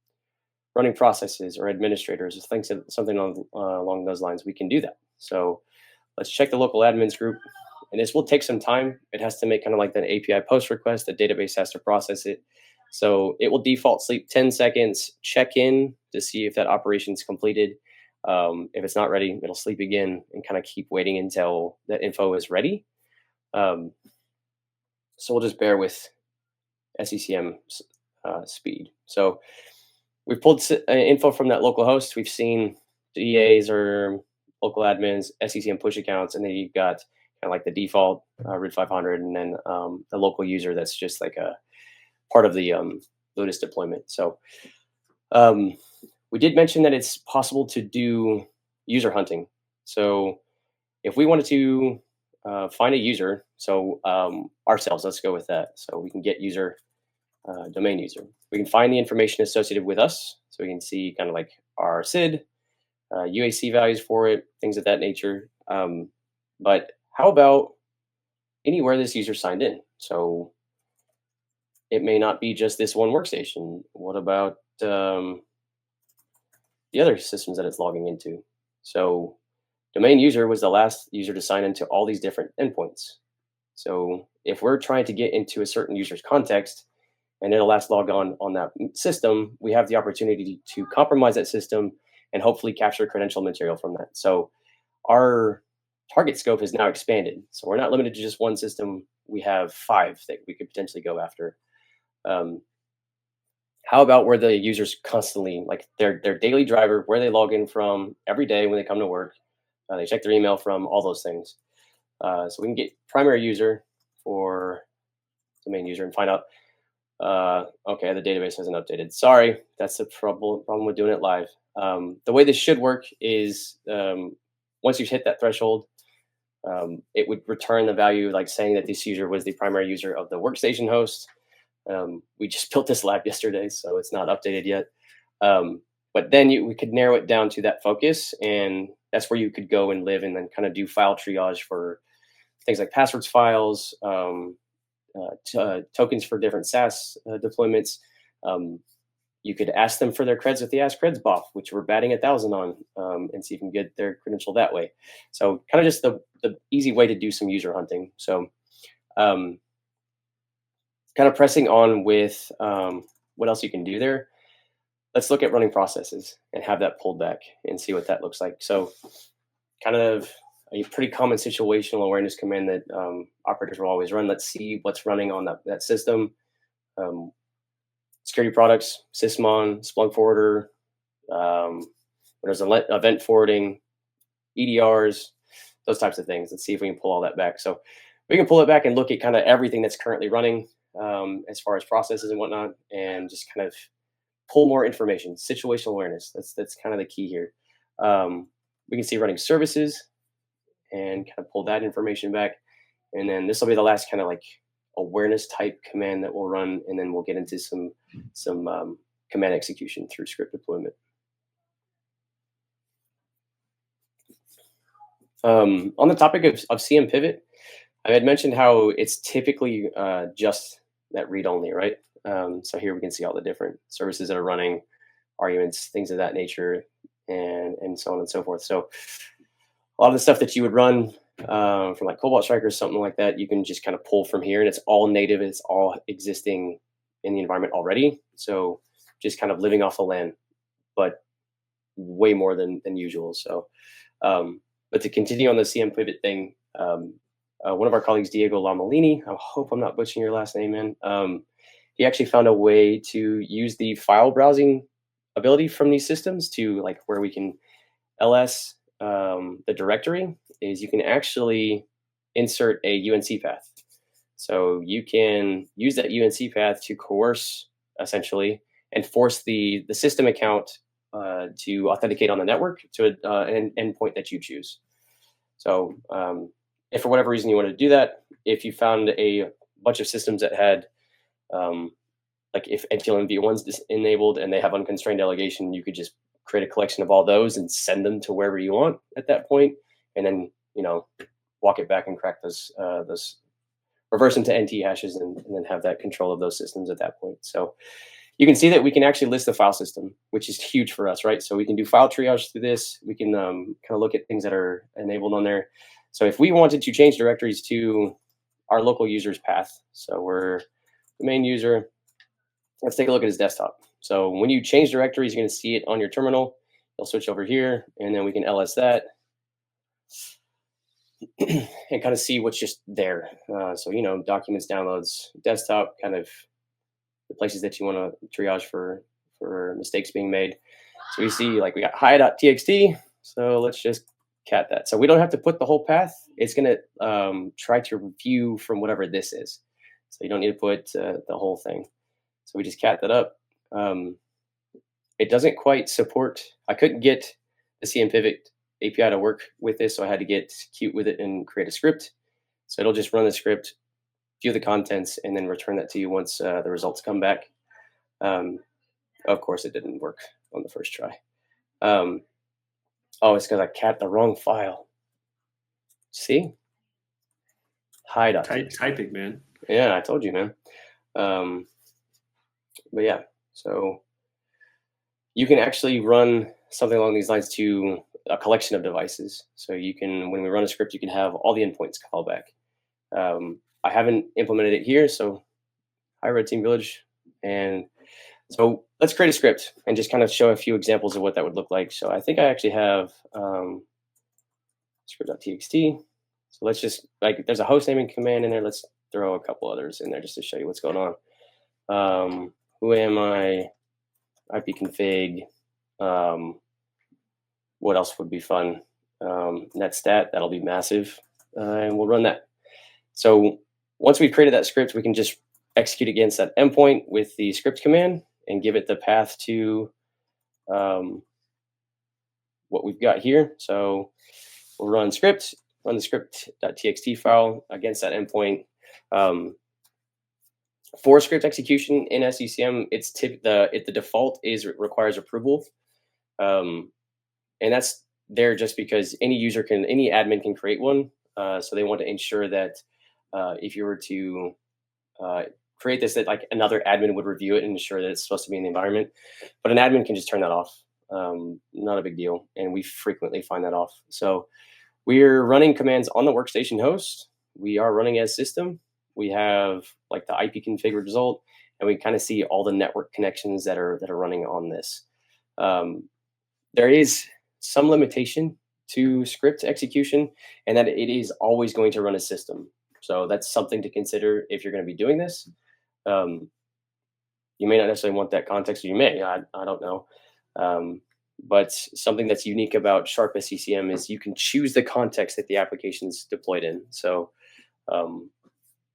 running processes or administrators or things, something along those lines, we can do that. So let's check the local admins group. And this will take some time. It has to make kind of like that API post request. The database has to process it. So it will default sleep 10 seconds, check in to see if that operation is completed. If it's not ready, it'll sleep again and kind of keep waiting until that info is ready. So we'll just bear with SCCM speed. So we've pulled info from that local host. We've seen DAs or local admins, SCCM push accounts, and then you've got kind of like the default root 500, and then the local user that's just like a part of the Lotus deployment. So we did mention that it's possible to do user hunting. So if we wanted to find a user, so ourselves, let's go with that. So we can get user, domain user. We can find the information associated with us. So we can see kind of like our SID, UAC values for it, things of that nature. But how about anywhere this user signed in? So it may not be just this one workstation. What about the other systems that it's logging into? So domain user was the last user to sign into all these different endpoints. So if we're trying to get into a certain user's context and then a last log on that system, we have the opportunity to compromise that system and hopefully capture credential material from that. So our target scope has now expanded. So we're not limited to just one system. We have 5 that we could potentially go after. How about where the users constantly, like their daily driver, where they log in from every day when they come to work, they check their email from, all those things. So we can get primary user for domain user and find out, okay, the database hasn't updated. Sorry, that's the problem with doing it live. The way this should work is once you've hit that threshold, it would return the value, like saying that this user was the primary user of the workstation host. We just built this lab yesterday, so it's not updated yet. But then we could narrow it down to that focus, and that's where you could go and live and then kind of do file triage for things like passwords files, tokens for different SaaS deployments. You could ask them for their creds with the Ask Creds buff, which we're batting 1,000 on, and see if you can get their credential that way. So kind of just the easy way to do some user hunting. So kind of pressing on with what else you can do there. Let's look at running processes and have that pulled back and see what that looks like. So kind of a pretty common situational awareness command that operators will always run. Let's see what's running on that system. Security products, Sysmon, Splunk Forwarder, there's event forwarding, EDRs, those types of things. Let's see if we can pull all that back. So we can pull it back and look at kind of everything that's currently running as far as processes and whatnot, and just kind of pull more information, situational awareness. That's kind of the key here. We can see running services and kind of pull that information back. And then this will be the last kind of like awareness type command that we'll run. And then we'll get into some command execution through script deployment. On the topic of CM pivot, I had mentioned how it's typically just that read only, right? So here we can see all the different services that are running, arguments, things of that nature, and so on and so forth. So a lot of the stuff that you would run from like Cobalt Strike or something like that, you can just kind of pull from here, and it's all native. It's all existing in the environment already. So just kind of living off the land, but way more than usual. So, but to continue on the CM pivot thing, one of our colleagues, Diego Lamalini, I hope I'm not butchering your last name, man. He actually found a way to use the file browsing ability from these systems to like where we can ls the directory is you can actually insert a UNC path. So you can use that UNC path to coerce essentially and force the system account to authenticate on the network to an endpoint that you choose. So if for whatever reason you want to do that, if you found a bunch of systems that had like if NTLM v1's enabled and they have unconstrained delegation, you could just create a collection of all those and send them to wherever you want at that point, and then walk it back and crack those reverse into NT hashes, and then have that control of those systems at that point. So you can see that we can actually list the file system, which is huge for us, right? So we can do file triage through this. We can kind of look at things that are enabled on there. So if we wanted to change directories to our local user's path, so we're the main user, let's take a look at his desktop. So when you change directories, you're going to see it on your terminal. You'll switch over here, and then we can ls that and kind of see what's just there. So, documents, downloads, desktop, kind of the places that you want to triage for mistakes being made. So we see like we got hi.txt. So let's just cat that. So we don't have to put the whole path. It's going to try to review from whatever this is. So you don't need to put the whole thing. So we just cat that up. It doesn't quite support, I couldn't get the CM Pivot API to work with this, so I had to get cute with it and create a script. So it'll just run the script, view the contents, and then return that to you once the results come back. Of course, it didn't work on the first try. Oh, it's because I cat the wrong file. See? Hi. Typing, man. Yeah, I told you, man. But yeah, so you can actually run something along these lines to a collection of devices. So you can, when we run a script, you can have all the endpoints call back. I haven't implemented it here, so hi Red Team Village. And so let's create a script and just kind of show a few examples of what that would look like. So I think I actually have script.txt. So let's just, like, there's a host naming command in there. Let's throw a couple others in there just to show you what's going on. Who am I? ipconfig. What else would be fun? Netstat, that'll be massive. And we'll run that. So once we've created that script, we can just execute against that endpoint with the script command and give it the path to what we've got here. So we'll run the script.txt file against that endpoint. For script execution in SCCM, the default is requires approval, and that's there just because any admin can create one. So they want to ensure that if you were to create this, that like another admin would review it and ensure that it's supposed to be in the environment. But an admin can just turn that off. Not a big deal, and we frequently find that off. So we're running commands on the workstation host. We are running as system. We have like the IP configured result, and we kind of see all the network connections that are running on this. There is some limitation to script execution, and that it is always going to run a system. So that's something to consider if you're going to be doing this. You may not necessarily want that context, or you may. I don't know. But something that's unique about Sharp SCCM is you can choose the context that the application's deployed in. So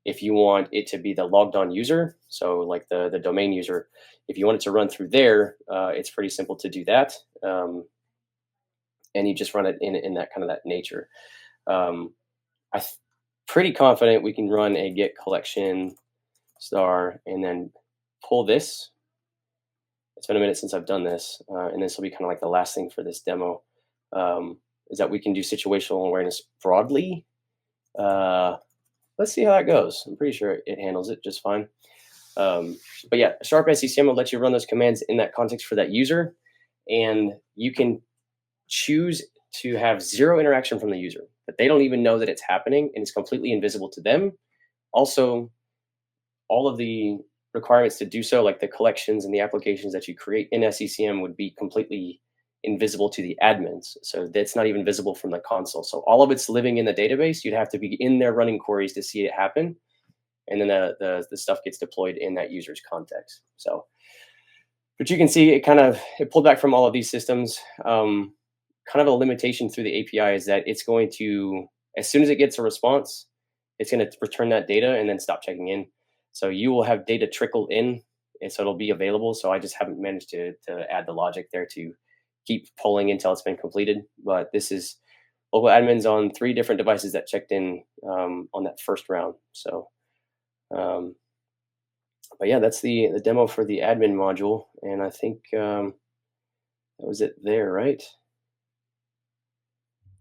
if you want it to be the logged on user, so like the domain user, if you want it to run through there, it's pretty simple to do that. And you just run it in that kind of that nature. I'm pretty confident we can run a get collection star and then pull this. It's been a minute since I've done this, and this will be kind of like the last thing for this demo, is that we can do situational awareness broadly. Let's see how that goes. I'm pretty sure it handles it just fine. But yeah, Sharp SCCM will let you run those commands in that context for that user, and you can choose to have zero interaction from the user, that they don't even know that it's happening, and it's completely invisible to them. Also, all of the requirements to do so, like the collections and the applications that you create in SCCM, would be completely invisible to the admins. So that's not even visible from the console. So all of it's living in the database. You'd have to be in there running queries to see it happen. And then the stuff gets deployed in that user's context. So, but you can see it pulled back from all of these systems. Kind of a limitation through the API is that it's going to, as soon as it gets a response, it's going to return that data and then stop checking in. So you will have data trickle in, and so it'll be available. So I just haven't managed to add the logic there to keep pulling until it's been completed. But this is local admins on 3 different devices that checked in on that first round. So, but yeah, that's the demo for the admin module. And I think That was it there, right?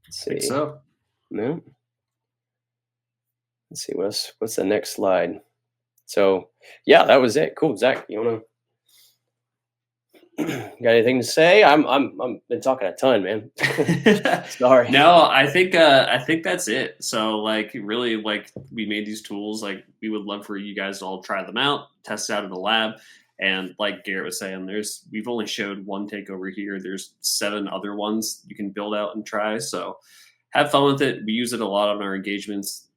Let's I think see. so. No. Let's see what's the next slide. So yeah, that was it. Cool, Zach. You wanna got anything to say? I'm been talking a ton, man. Sorry. No, I think that's it. So like really like we made these tools, like we would love for you guys to all try them out, test out in the lab. And like Garrett was saying, we've only showed one takeover here. There's 7 other ones you can build out and try. So have fun with it. We use it a lot on our engagements.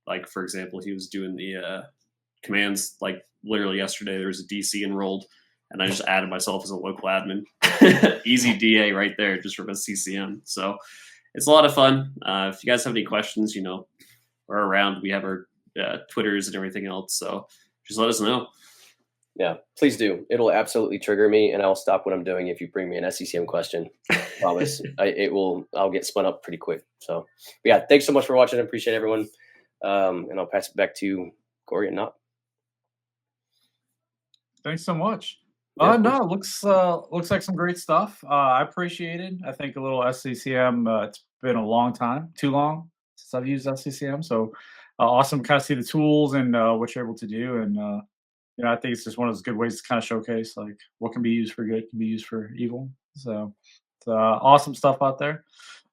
Like for example, he was doing the commands like literally yesterday. There was a DC enrolled, and I just added myself as a local admin. Easy DA right there, just from SCCM. So it's a lot of fun. If you guys have any questions, we're around. We have our Twitters and everything else. So just let us know. Yeah, please do. It'll absolutely trigger me, and I'll stop what I'm doing if you bring me an SCCM question. Promise. I'll get spun up pretty quick. So, but yeah, thanks so much for watching. I appreciate everyone. And I'll pass it back to Corey and Not. Thanks so much. Yeah, of No, course. looks like some great stuff. I appreciate it. I think a little SCCM. It's been a long time, too long since I've used SCCM. So awesome, kind of see the tools and what you're able to do. And I think it's just one of those good ways to kind of showcase like what can be used for good can be used for evil. So it's awesome stuff out there.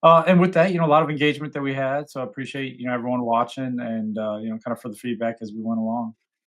And with that, a lot of engagement that we had. So I appreciate everyone watching and kind of for the feedback as we went along.